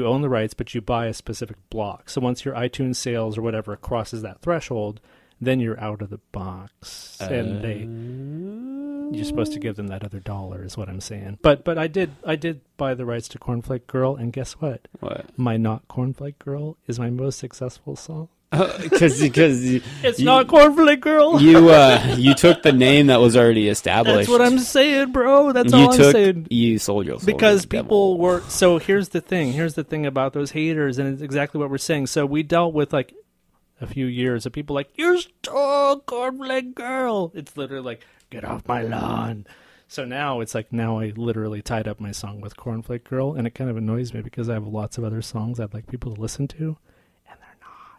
but you buy a specific block. So once your iTunes sales or whatever crosses that threshold, then you're out of the box. And you're supposed to give them that other $1 is what I'm saying. But I did buy the rights to Cornflake Girl, and guess what? What? My Not Cornflake Girl is my most successful song. Because it's not Cornflake Girl. You took the name that was already established. That's what I'm saying, bro. That's all I'm saying. You sold your soul. Because people were. So here's the thing. Here's the thing about those haters, and it's exactly what we're saying. So we dealt with like a few years of people like, you're still Cornflake Girl. It's literally like, get off my lawn. So now it's like, now I literally tied up my song with Cornflake Girl, and it kind of annoys me because I have lots of other songs I'd like people to listen to.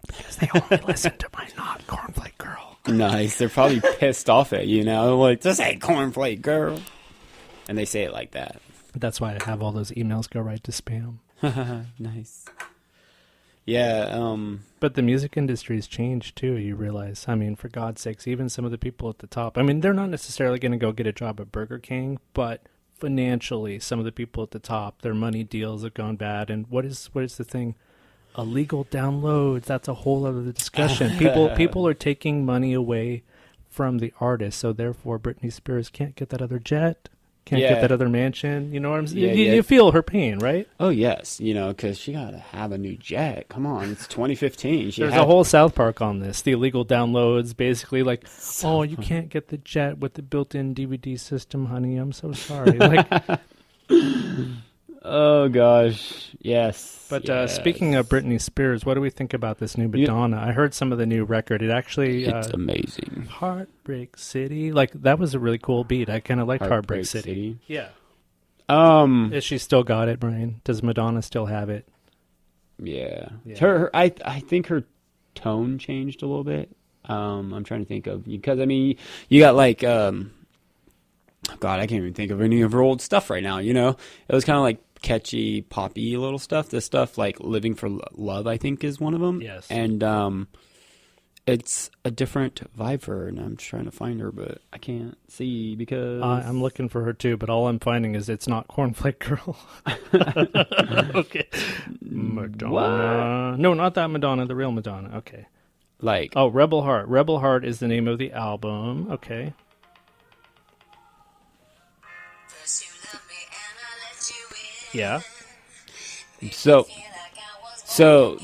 Because they only listen to my Not Cornflake Girl. Nice. They're probably pissed off at you now. Like, this ain't Cornflake Girl. And they say it like that. That's why I have all those emails go right to spam. Nice. Yeah. But the music industry's changed too, you realize. I mean, for God's sakes, even some of the people at the top. I mean, they're not necessarily going to go get a job at Burger King, but financially, some of the people at the top, their money deals have gone bad. And what is the thing? Illegal downloads, that's a whole other discussion. People are taking money away from the artist, so therefore Britney Spears can't get that other jet, can't get that other mansion. You know what I'm saying? You feel her pain, right? Oh, yes. Because she got to have a new jet. Come on, it's 2015. There's a whole South Park on this. The illegal downloads, basically like, you can't get the jet with the built-in DVD system, honey. I'm so sorry. Like... Oh, gosh. Yes. But speaking of Britney Spears, what do we think about this new Madonna? I heard some of the new record. It actually... It's amazing. Heartbreak City. Like, that was a really cool beat. I kind of liked Heartbreak City. Yeah. Is she still got it, Brian? Does Madonna still have it? Yeah. I think her tone changed a little bit. I'm trying to think of... Because, I mean, you got like... God, I can't even think of any of her old stuff right now, It was kind of like catchy, poppy little stuff. This stuff like Living for Love, I think, is one of them. Yes. And it's a different vibe for her, and I'm trying to find her, but I can't see because... I'm looking for her too, but all I'm finding is it's not Cornflake Girl. Okay. Madonna. What? No, not that Madonna, the real Madonna. Okay. Like... Oh, Rebel Heart. Rebel Heart is the name of the album. Okay. Yeah. So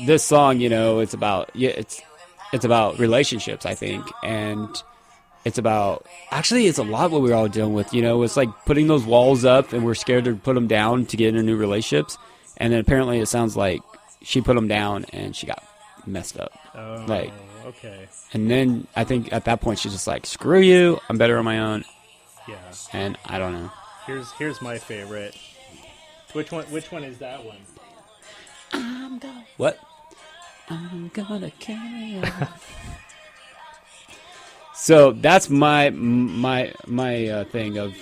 this song, it's about it's about relationships, I think, and it's about it's a lot what we're all dealing with. It's like putting those walls up, and we're scared to put them down to get into new relationships, and then apparently it sounds like she put them down and she got messed up. Oh, okay. And then I think at that point she's just like, screw you, I'm better on my own. Yeah. And I don't know. Here's my favorite. Which one is that one? What? I'm gonna carry on. So that's my thing of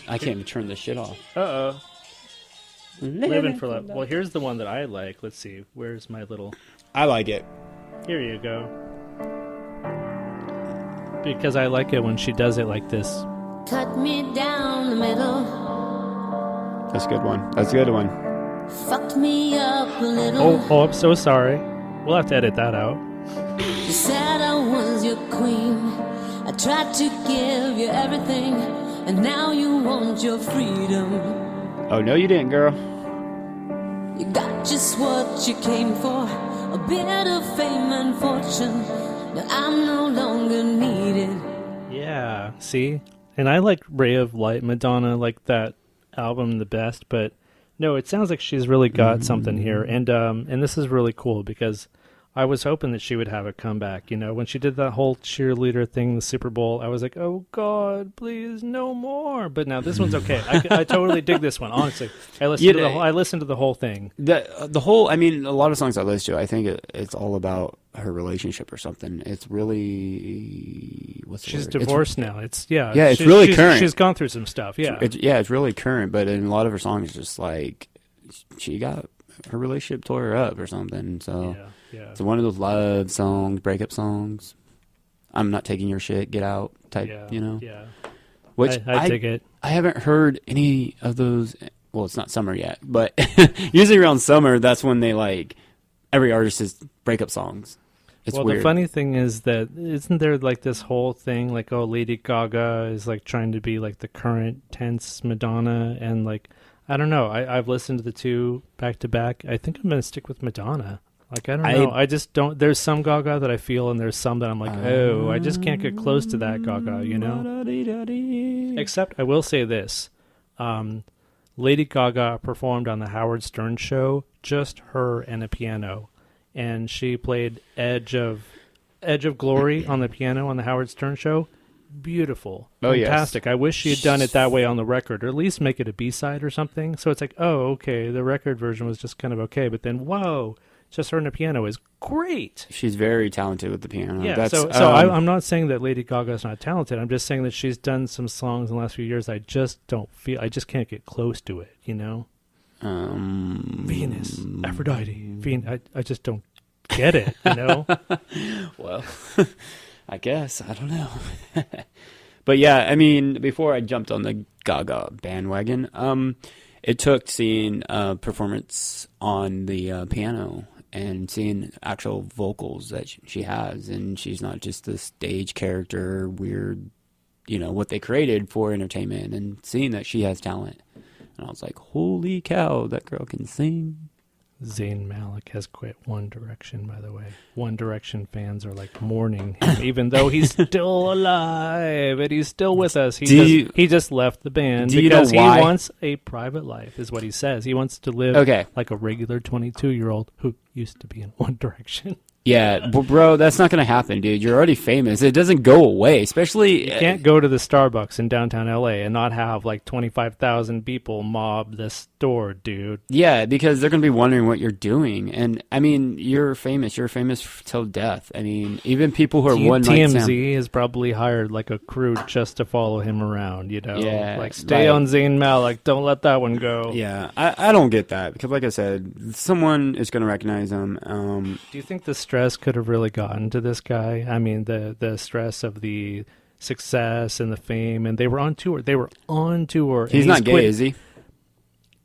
I can't even turn this shit off. Uh-oh. Living for Love. Well, here's the one that I like. Let's see. Where's my little... I like it. Here you go. Because I like it when she does it like this. Cut me down the middle. That's a good one. That's a good one. Fucked me up a little. Oh, I'm so sorry. We'll have to edit that out. You said I was your queen. I tried to give you everything, and now you want your freedom. Oh, no, you didn't, girl. You got just what you came for, a bit of fame and fortune. Now I'm no longer needed. Yeah, see? And I like Ray of Light Madonna, like that album the best, but no, it sounds like she's really got something here. And this is really cool because I was hoping that she would have a comeback. You know, when she did that whole cheerleader thing, the Super Bowl, I was like, oh, God, please, no more. But now this one's okay. I totally dig this one, honestly. I listened to the whole thing. The whole, I mean, a lot of songs I listen to, I think it's all about her relationship or something. It's really, she's divorced now. It's really current. She's gone through some stuff, yeah. It's really current, but in a lot of her songs, it's just like, she got, her relationship tore her up or something, so... Yeah. It's one of those love songs, breakup songs. I'm not taking your shit, get out type, you know? Yeah. Which I dig it. I haven't heard any of those. Well, it's not summer yet, but usually around summer, that's when they like, every artist is breakup songs. It's weird. The funny thing is that, isn't there like this whole thing, like, oh, Lady Gaga is like trying to be like the current tense Madonna, and like, I don't know. I've listened to the two back to back. I think I'm going to stick with Madonna. Like, I don't know. I just don't. There's some Gaga that I feel, and there's some that I'm like, oh, I just can't get close to that Gaga, you know? Except I will say this. Lady Gaga performed on the Howard Stern show, just her and a piano. And she played Edge of Glory on the piano on the Howard Stern show. Beautiful. Fantastic. Yes. I wish she had done it that way on the record, or at least make it a B-side or something. So it's like, oh, okay, the record version was just kind of okay, but then, whoa, just her and the piano is great. She's very talented with the piano. Yeah, I'm not saying that Lady Gaga's not talented. I'm just saying that she's done some songs in the last few years I just can't get close to it, you know? Venus, Aphrodite, I just don't get it, you know? Well, I guess. I don't know. But yeah, I mean, before I jumped on the Gaga bandwagon, it took seeing a performance on the piano and seeing actual vocals that she has, and she's not just the stage character, weird, you know, what they created for entertainment, and seeing that she has talent. And I was like, holy cow, that girl can sing. Zayn Malik has quit One Direction, by the way. One Direction fans are like mourning him, even though he's still alive and he's still with us. He just left the band because he wants a private life, is what he says. He wants to live like a regular 22-year-old who used to be in One Direction. Yeah, but bro, that's not going to happen, dude. You're already famous. It doesn't go away, especially... You can't go to the Starbucks in downtown L.A. and not have like 25,000 people mob the store, dude. Yeah, because they're going to be wondering what you're doing. And, I mean, you're famous. You're famous till death. I mean, even people who are one-night stand... TMZ has probably hired like a crew just to follow him around, you know? Yeah. Like, stay on Zayn Malik. Don't let that one go. Yeah, I don't get that. Because, like I said, someone is going to recognize him. Do you think the stress could have really gotten to this guy? I mean, the stress of the success and the fame, and they were on tour. He's not gay, is he?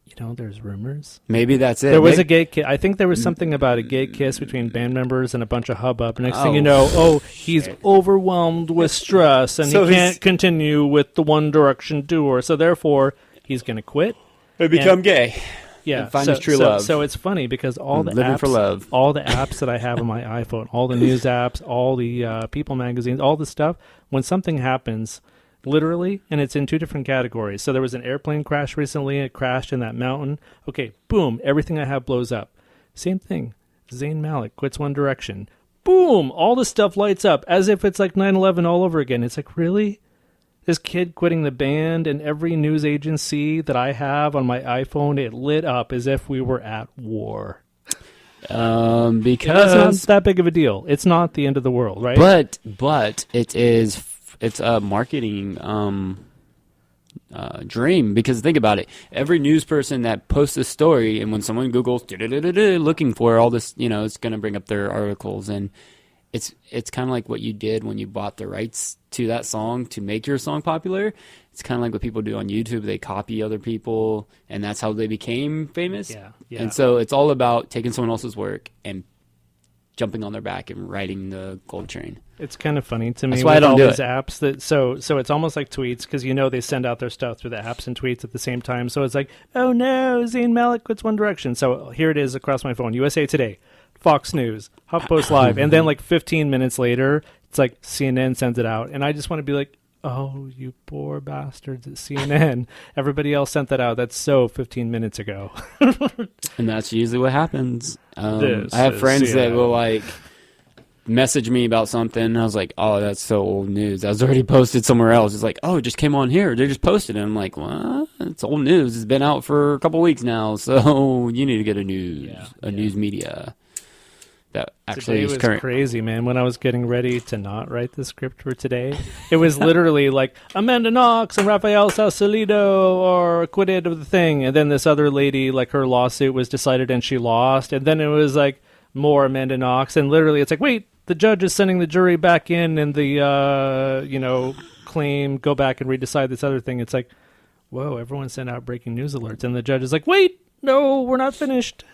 You know, there's rumors. Maybe that's it. There was a gay kiss. I think there was something about a gay kiss between band members and a bunch of hubbub. Next thing you know, he's overwhelmed with stress and he can't continue with the One Direction tour. So therefore, he's going to quit. He'll become gay. Yeah, find his true love. So it's funny because all the Living apps, for love. all the apps that I have on my iPhone, all the news apps, all the People magazines, all the stuff. When something happens, literally, and it's in two different categories. So there was an airplane crash recently. It crashed in that mountain. Okay, boom, everything I have blows up. Same thing. Zayn Malik quits One Direction. Boom, all the stuff lights up as if it's like 9/11 all over again. It's like, really? This kid quitting the band, and every news agency that I have on my iPhone, it lit up as if we were at war. Because it's not that big of a deal. It's not the end of the world, right? But it's a marketing dream. Because think about it, every news person that posts a story, and when someone Googles looking for all this, you know, it's going to bring up their articles, and it's kind of like what you did when you bought the rights to that song to make your song popular. It's kind of like what people do on YouTube. They copy other people, and that's how they became famous. Yeah. And so it's all about taking someone else's work and jumping on their back and riding the gold train. It's kind of funny to me. That's why I don't all do these it. apps that so it's almost like tweets, because they send out their stuff through the apps and tweets at the same time. So it's like, oh no, Zayn Malik quits One Direction. So here it is across my phone: USA Today, Fox News, HuffPost Live, and then like 15 minutes later, it's like CNN sends it out, and I just want to be like, oh, you poor bastards at CNN. Everybody else sent that out. That's so 15 minutes ago. And that's usually what happens. I This have is friends that CNN. will like message me about something, and I was like, oh, that's so old news. That was already posted somewhere else. It's like, oh, it just came on here. They just posted it. I'm like, what? It's old news. It's been out for a couple weeks now, so you need to get a news media that actually Today is was current. crazy, man. When I was getting ready to not write the script for today, it was literally like Amanda Knox and Rafael Sausalito are acquitted of the thing, and then this other lady, like her lawsuit was decided and she lost, and then it was like more Amanda Knox, and literally it's like, wait, the judge is sending the jury back in, and the claim, go back and redecide this other thing. It's like, whoa, everyone sent out breaking news alerts, and the judge is like, wait, no, we're not finished.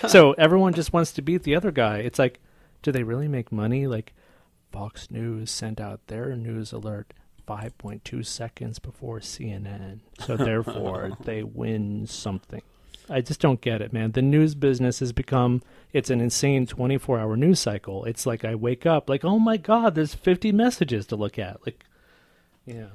So everyone just wants to beat the other guy. It's like, do they really make money? Like, Fox News sent out their news alert 5.2 seconds before CNN, so therefore they win something. I just don't get it, man. The news business has become, it's an insane 24-hour news cycle. It's like I wake up like, oh my God, there's 50 messages to look at. Like, yeah.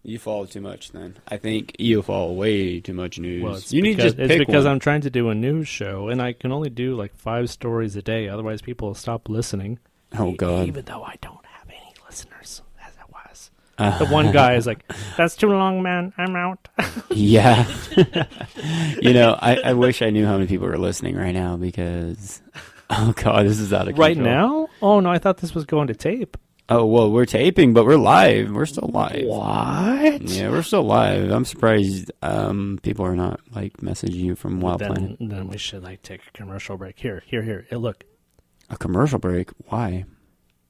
You follow too much, then. I think you follow way too much news. Well, it's you need to just pick because one. I'm trying to do a news show, and I can only do like 5 stories a day. Otherwise, people will stop listening. Oh, God. Even though I don't have any listeners, as it was. The one guy is like, that's too long, man. I'm out. Yeah. I wish I knew how many people are listening right now because, oh, God, this is out of control. Right now? Oh, no, I thought this was going to tape. Oh, well, we're taping, but we're live. We're still live. What? Yeah, we're still live. I'm surprised people are not, like, messaging you from Wild Planet. Then we should, like, take a commercial break. Here. Look. A commercial break? Why?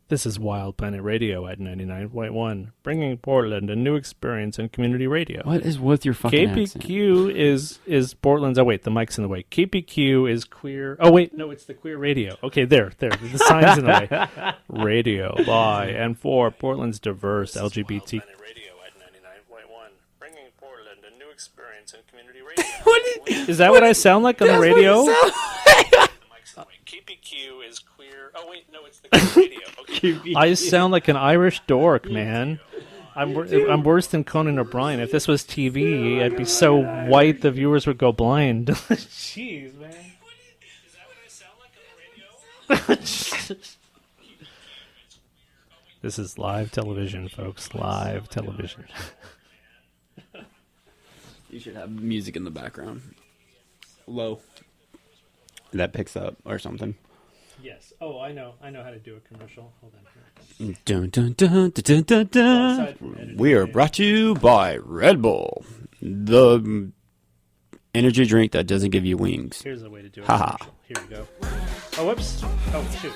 This is Wild Planet Radio at 99.1, bringing Portland a new experience in community radio. What is with your fucking KPQ accent? is Portland's... Oh, wait, the mic's in the way. KPQ is queer... Oh, wait, no, it's the queer radio. Okay, there. The sign's in the way. Radio by and for Portland's diverse LGBT... Radio at 99.1, bringing Portland a new experience in community radio. Is that what I sound like on the radio? KPQ is queer... Oh, wait, no, it's the queer radio. Okay. I sound like an Irish dork, man. I'm worse than Conan O'Brien. If this was TV, I'd be so white the viewers would go blind. Jeez, man. Is that what I sound like on the radio? This is live television, folks. Live television. You should have music in the background. Low. That picks up or something. Yes. Oh, I know how to do a commercial. Hold on here. Dun, dun, dun, dun, dun, dun, dun. We are brought to you by Red Bull, the energy drink that doesn't give you wings. Here's the way to do it. Haha. Here we go. Oh, whoops. Oh, shoot.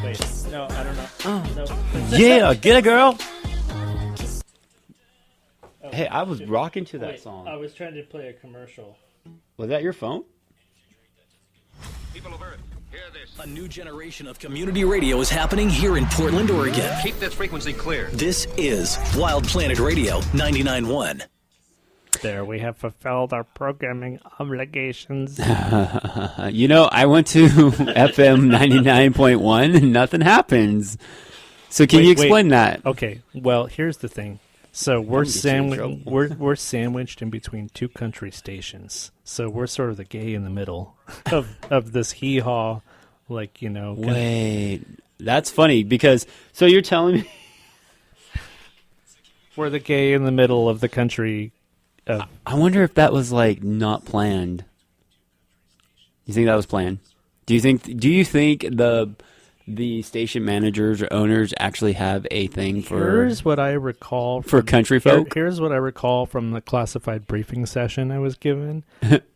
Wait. No, I don't know. Oh, no. Yeah, get it, girl. Hey, I was rocking to that song. I was trying to play a commercial. Was that your phone? People of Earth, hear this. A new generation of community radio is happening here in Portland, Oregon. Keep this frequency clear. This is Wild Planet Radio 99.1. There, we have fulfilled our programming obligations. I went to FM 99.1 and nothing happens. So can you explain that? Okay, well, here's the thing. So we're sandwiched in between 2 country stations. So we're sort of the gay in the middle of this hee-haw, like, Wait, that's funny because, so you're telling me... We're the gay in the middle of the country. I wonder if that was, like, not planned. You think that was planned? Do you think the station managers or owners actually have a thing for... Here's what I recall... For country folk? Here's what I recall from the classified briefing session I was given.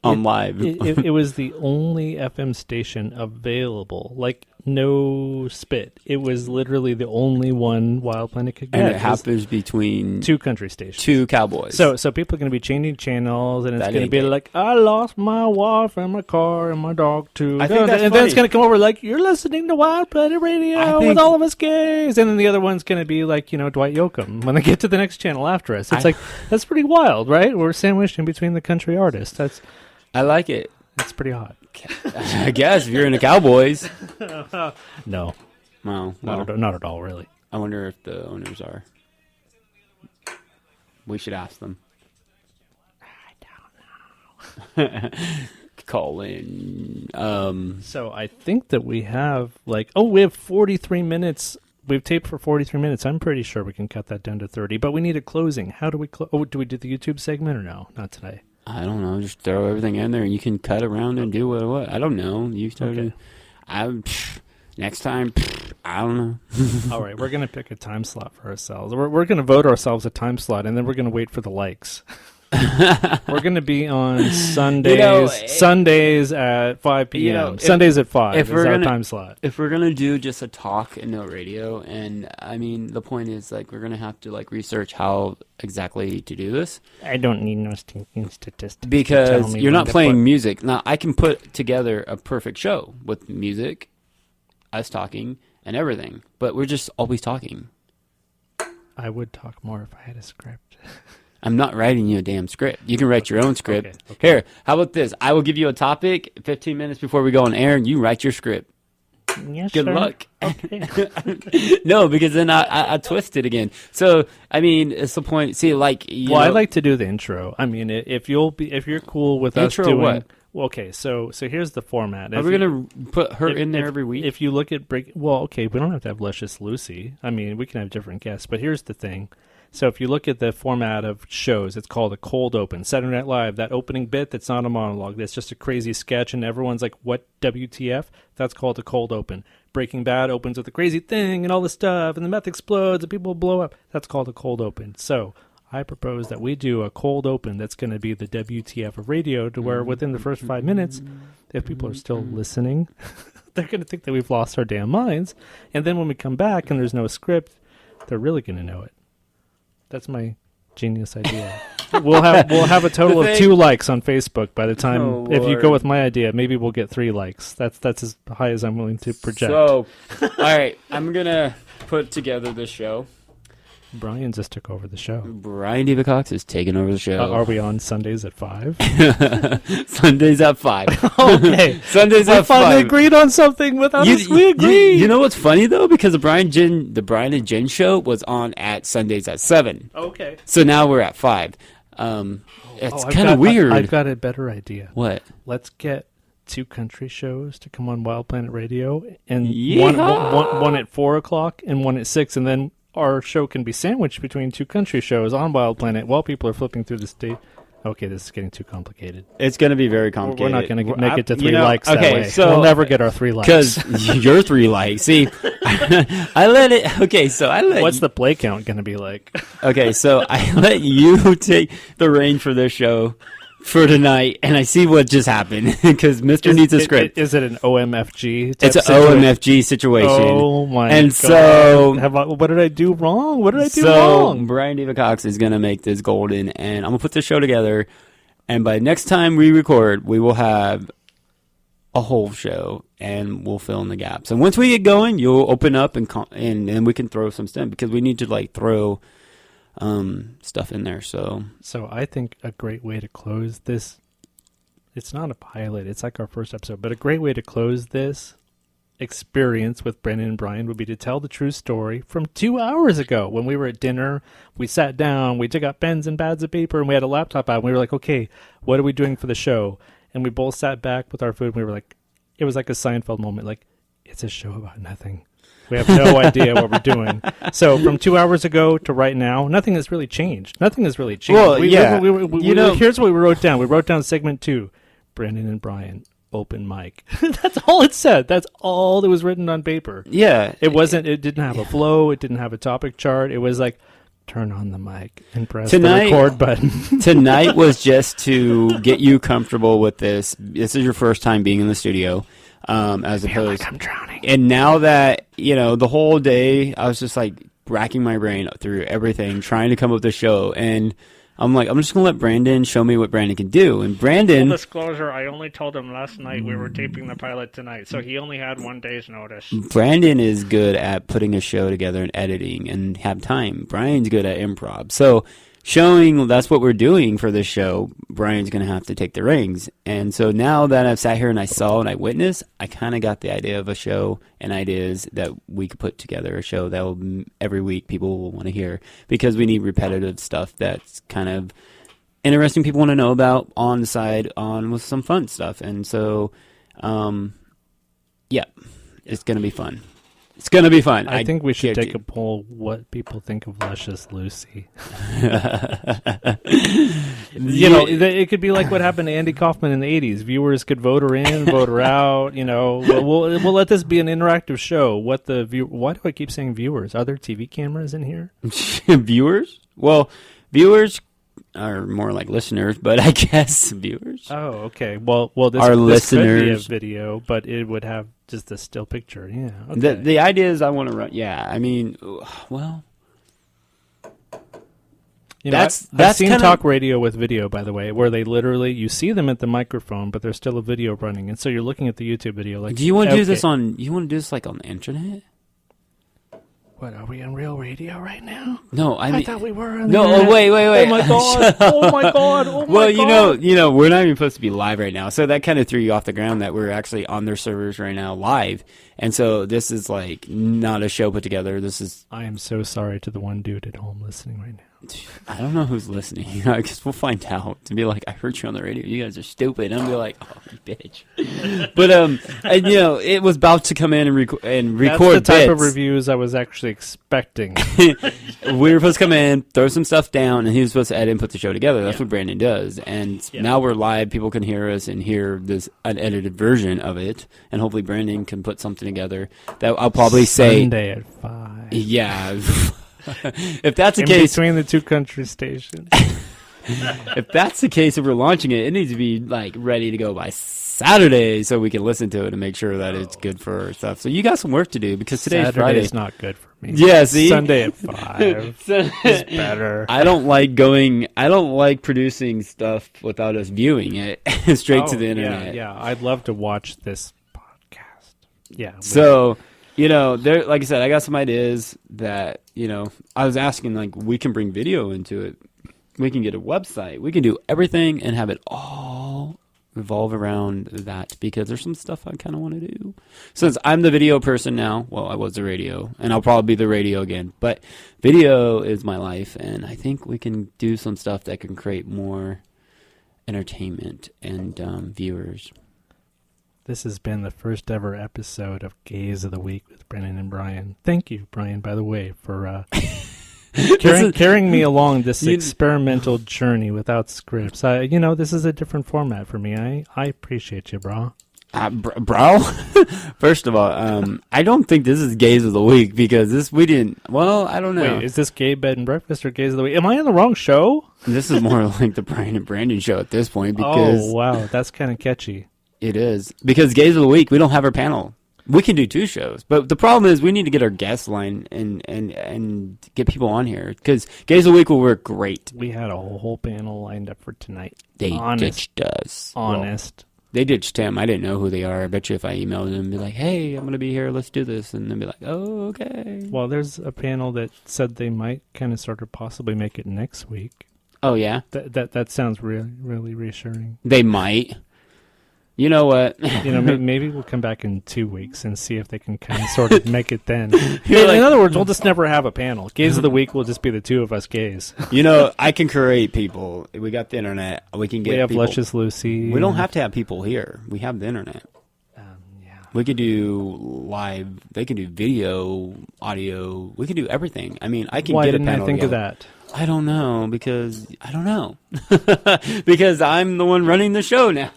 On live. It was the only FM station available. Like, no spit. It was literally the only one Wild Planet could get. And it happens between 2 country stations. 2 cowboys. So people are going to be changing channels, and it's That going to ain't be good. like, I lost my wife and my car and my dog too. I think that's and then funny. it's going to come over like, you're listening to Wild Planet Radio with all of us gays. And then the other one's going to be like, Dwight Yoakam when they get to the next channel after us. It's like, that's pretty wild, right? We're sandwiched in between the country artists. I like it. That's pretty hot. I guess if you're into Cowboys. No. Well, not at all, really. I wonder if the owners are. We should ask them. I don't know. Call in. So I think that we have we have 43 minutes. We've taped for 43 minutes. I'm pretty sure we can cut that down to 30, but we need a closing. How do we do we do the YouTube segment or no? Not today. I don't know. Just throw everything in there, and you can cut around and do what. I don't know. You started. Next time, I don't know. All right, we're gonna pick a time slot for ourselves. We're gonna vote ourselves a time slot, and then we're gonna wait for the likes. We're gonna be on Sundays. Sundays at 5 p.m. Sundays at 5 is our time slot. If we're gonna do just a talk and no radio, and I mean the point is we're gonna have to research how exactly to do this. I don't need no stinking statistics because you're not playing music. Now I can put together a perfect show with music, us talking, and everything, but we're just always talking. I would talk more if I had a script. I'm not writing you a damn script. You can write your own script. Okay. Here, how about this? I will give you a topic 15 minutes before we go on air, and you write your script. Yes, Good sir. luck. Okay. No, because then I twist it again. So, I mean, it's the point. See, I like to do the intro. I mean, if you're cool with us Intro doing what? Well, okay, so here's the format. Are we going to put her in there every week? If you look at we don't have to have Luscious Lucy. I mean, we can have different guests, but here's the thing. So if you look at the format of shows, it's called a cold open. Saturday Night Live, that opening bit that's not a monologue, that's just a crazy sketch, and everyone's like, what, WTF? That's called a cold open. Breaking Bad opens with a crazy thing and all this stuff, and the meth explodes and people blow up. That's called a cold open. So I propose that we do a cold open that's going to be the WTF of radio, to where within the first 5 minutes, if people are still listening, they're going to think that we've lost our damn minds. And then when we come back and there's no script, they're really going to know it. That's my genius idea. We'll have a total of 2 likes on Facebook by the time. If you go with my idea, maybe we'll get 3 likes. That's as high as I'm willing to project. So, all right, I'm gonna put together this show. Brian just took over the show. Brian Diva Cox is taking over the show. Are we on Sundays at 5? Sundays at 5. Okay. Sundays at 5. We finally agreed on something without us. We agreed. You know what's funny though? Because the Brian and Jen show was on at Sundays at 7. Okay. So now we're at 5. It's kind of weird. I've got a better idea. What? Let's get 2 country shows to come on Wild Planet Radio, and Yeehaw! one at 4 o'clock and one at 6, and then our show can be sandwiched between 2 country shows on Wild Planet while people are flipping through the state. Okay, this is getting too complicated. It's going to be very complicated. We're not going to make it to 3 likes that way. So we'll never get our 3 likes. Because your 3 likes. See, I let it... Okay, so I let... What's the play count going to be like? Okay, so I let you take the reign for this show for tonight, and I see what just happened, because Mr. needs a script. Is it an OMFG? It's an OMFG situation. Oh my and God. So, what did I do wrong? What did I do wrong? Brian Diva Cox is going to make this golden, and I'm going to put this show together, and by next time we record, we will have a whole show, and we'll fill in the gaps. And once we get going, you'll open up, and then we can throw some stuff, because we need to throw stuff in there. So I think a great way to close this, it's not a pilot, it's like our first episode, but a great way to close this experience with Brendan and Brian would be to tell the true story from 2 hours ago when we were at dinner. We sat down, we took out pens and pads of paper, and we had a laptop out, and we were like, okay, what are we doing for the show? And we both sat back with our food, and we were like, it was like a Seinfeld moment, like, it's a show about nothing. We have no idea what we're doing. So from 2 hours ago to right now, nothing has really changed. Well, here's what we wrote down. We wrote down segment 2, Brendan and Brian, open mic. That's all it said. That's all that was written on paper. Yeah. It didn't have a flow. It didn't have a topic chart. It was like, turn on the mic and press the record button. Tonight was just to get you comfortable with this. This is your first time being in the studio. as opposed. Like I'm drowning. And now that the whole day, I was just like racking my brain through everything, trying to come up with a show, and I'm like, I'm just gonna let Brandon show me what Brandon can do. And Brandon, Full disclosure, I only told him last night we were taping the pilot tonight, so he only had 1 day's notice. Brandon is good at putting a show together and editing and have time. Brian's good at improv. So showing that's what we're doing for this show, Brian's going to have to take the reins. And so now that I've sat here and I saw and I witnessed, I kind of got the idea of a show and ideas that we could put together a show that will, every week people will want to hear, because we need repetitive stuff that's kind of interesting people want to know about on the side with some fun stuff. And so, yeah, it's going to be fun. It's going to be fun. I think we should take a poll what people think of Luscious Lucy. It could be like what happened to Andy Kaufman in the 80s. Viewers could vote her in, vote her out. We'll let this be an interactive show. Why do I keep saying viewers? Are there TV cameras in here? Viewers? Well, viewers are more like listeners, but I guess viewers. Oh, okay. Well, this could be a video, but it would have just a still picture. Yeah. Okay. The idea is I want to run. Yeah, I mean, well, that's I've seen talk radio with video, by the way, where they literally you see them at the microphone, but there's still a video running, and so you're looking at the YouTube video. Like, do you want to do this on? You want to do this like on the internet? What, are we on real radio right now? No, I thought we were on No, internet. wait. Oh my god. Oh my god. Oh my well, god. We're not even supposed to be live right now. So that kind of threw you off the ground that we're actually on their servers right now live. And so this is like not a show put together. I am so sorry to the one dude at home listening right now. I don't know who's listening. I guess we'll find out. To be like, I heard you on the radio. You guys are stupid. And I'm be like, oh, you bitch. But it was about to come in and record. That's the type of reviews I was actually expecting. We were supposed to come in, throw some stuff down, and he was supposed to edit and put the show together. That's what Brandon does. And now we're live. People can hear us and hear this unedited version of it. And hopefully Brandon can put something together that I'll probably say Sunday at 5. Yeah. If that's the case, between the two country stations. If that's the case, if we're launching it, it needs to be like ready to go by Saturday so we can listen to it and make sure that it's good for our stuff. So you got some work to do because today's Friday. Is not good for me. Yeah, see? Sunday at 5 is better. I don't like producing stuff without us viewing it straight to the internet. Yeah, I'd love to watch this podcast. Yeah. So, there, like I said, I got some ideas that, I was asking, like, we can bring video into it. We can get a website. We can do everything and have it all revolve around that, because there's some stuff I kind of want to do. Since I'm the video person now, well, I was the radio, and I'll probably be the radio again, but video is my life, and I think we can do some stuff that can create more entertainment and viewers. This has been the first ever episode of Gaze of the Week with Brennan and Brian. Thank you, Brian, by the way, for carrying me along this experimental journey without scripts. This is a different format for me. I appreciate you, bro. Bro? First of all, I don't think this is Gaze of the Week, because I don't know. Wait, is this Gay Bed and Breakfast or Gaze of the Week? Am I in the wrong show? This is more like the Brian and Brandon show at this point, because... Oh, wow, that's kind of catchy. It is. Because Gaze of the Week, we don't have our panel. We can do 2 shows, but the problem is we need to get our guest line and get people on here, because Gaze of the Week will work great. We had a whole panel lined up for tonight. They ditched us. Honest. Well, they ditched him. I didn't know who they are. I bet you if I emailed them and be like, hey, I'm going to be here, let's do this, and they'll be like, oh, okay. Well, there's a panel that said they might kind of sort of possibly make it next week. Oh, yeah? That sounds really, really reassuring. They might. You know what? Maybe we'll come back in 2 weeks and see if they can kind of sort of make it then. In other words, we'll just never have a panel. Gaze of the Week will just be the 2 of us gays. I can create people. We got the internet. We can get We have people. Luscious Lucy. We don't have to have people here. We have the internet. Yeah. We could do live. They can do video, audio. We can do everything. I mean, I can Why get a didn't panel I think together. of that? I don't know, because because I'm the one running the show now.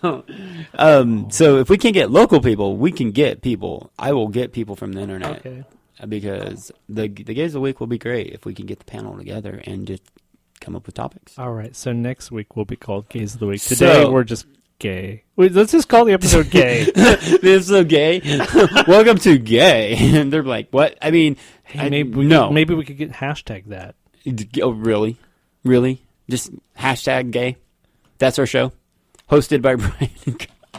So if we can get local people, we can get people. I will get people from the internet. Okay. Because the Gaze of the Week will be great if we can get the panel together and just come up with topics. All right, so next week will be called Gaze of the Week. Today we're just gay. Wait, let's just call the episode gay. The episode gay. Welcome to gay. And they're like, what? I mean, hey, maybe we could get hashtag that. Oh, really? Really? Just hashtag gay? That's our show? Hosted by Brian.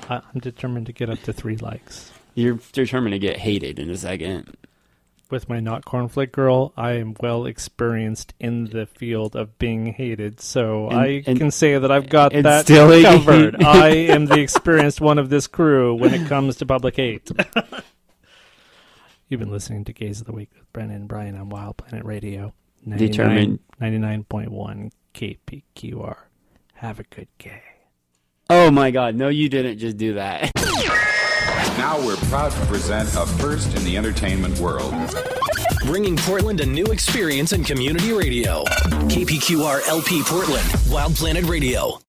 I'm determined to get up to 3 likes. You're determined to get hated in a second. With my Not Cornflake Girl, I am well experienced in the field of being hated, so I can say that I've got that covered. I am the experienced one of this crew when it comes to public hate. You've been listening to Gays of the Week with Brennan and Brian on Wild Planet Radio. 99.1 KPQR. Have a good gay. Oh my God, no you didn't just do that. Now we're proud to present a first in the entertainment world. Bringing Portland a new experience in community radio. KPQR LP Portland, Wild Planet Radio.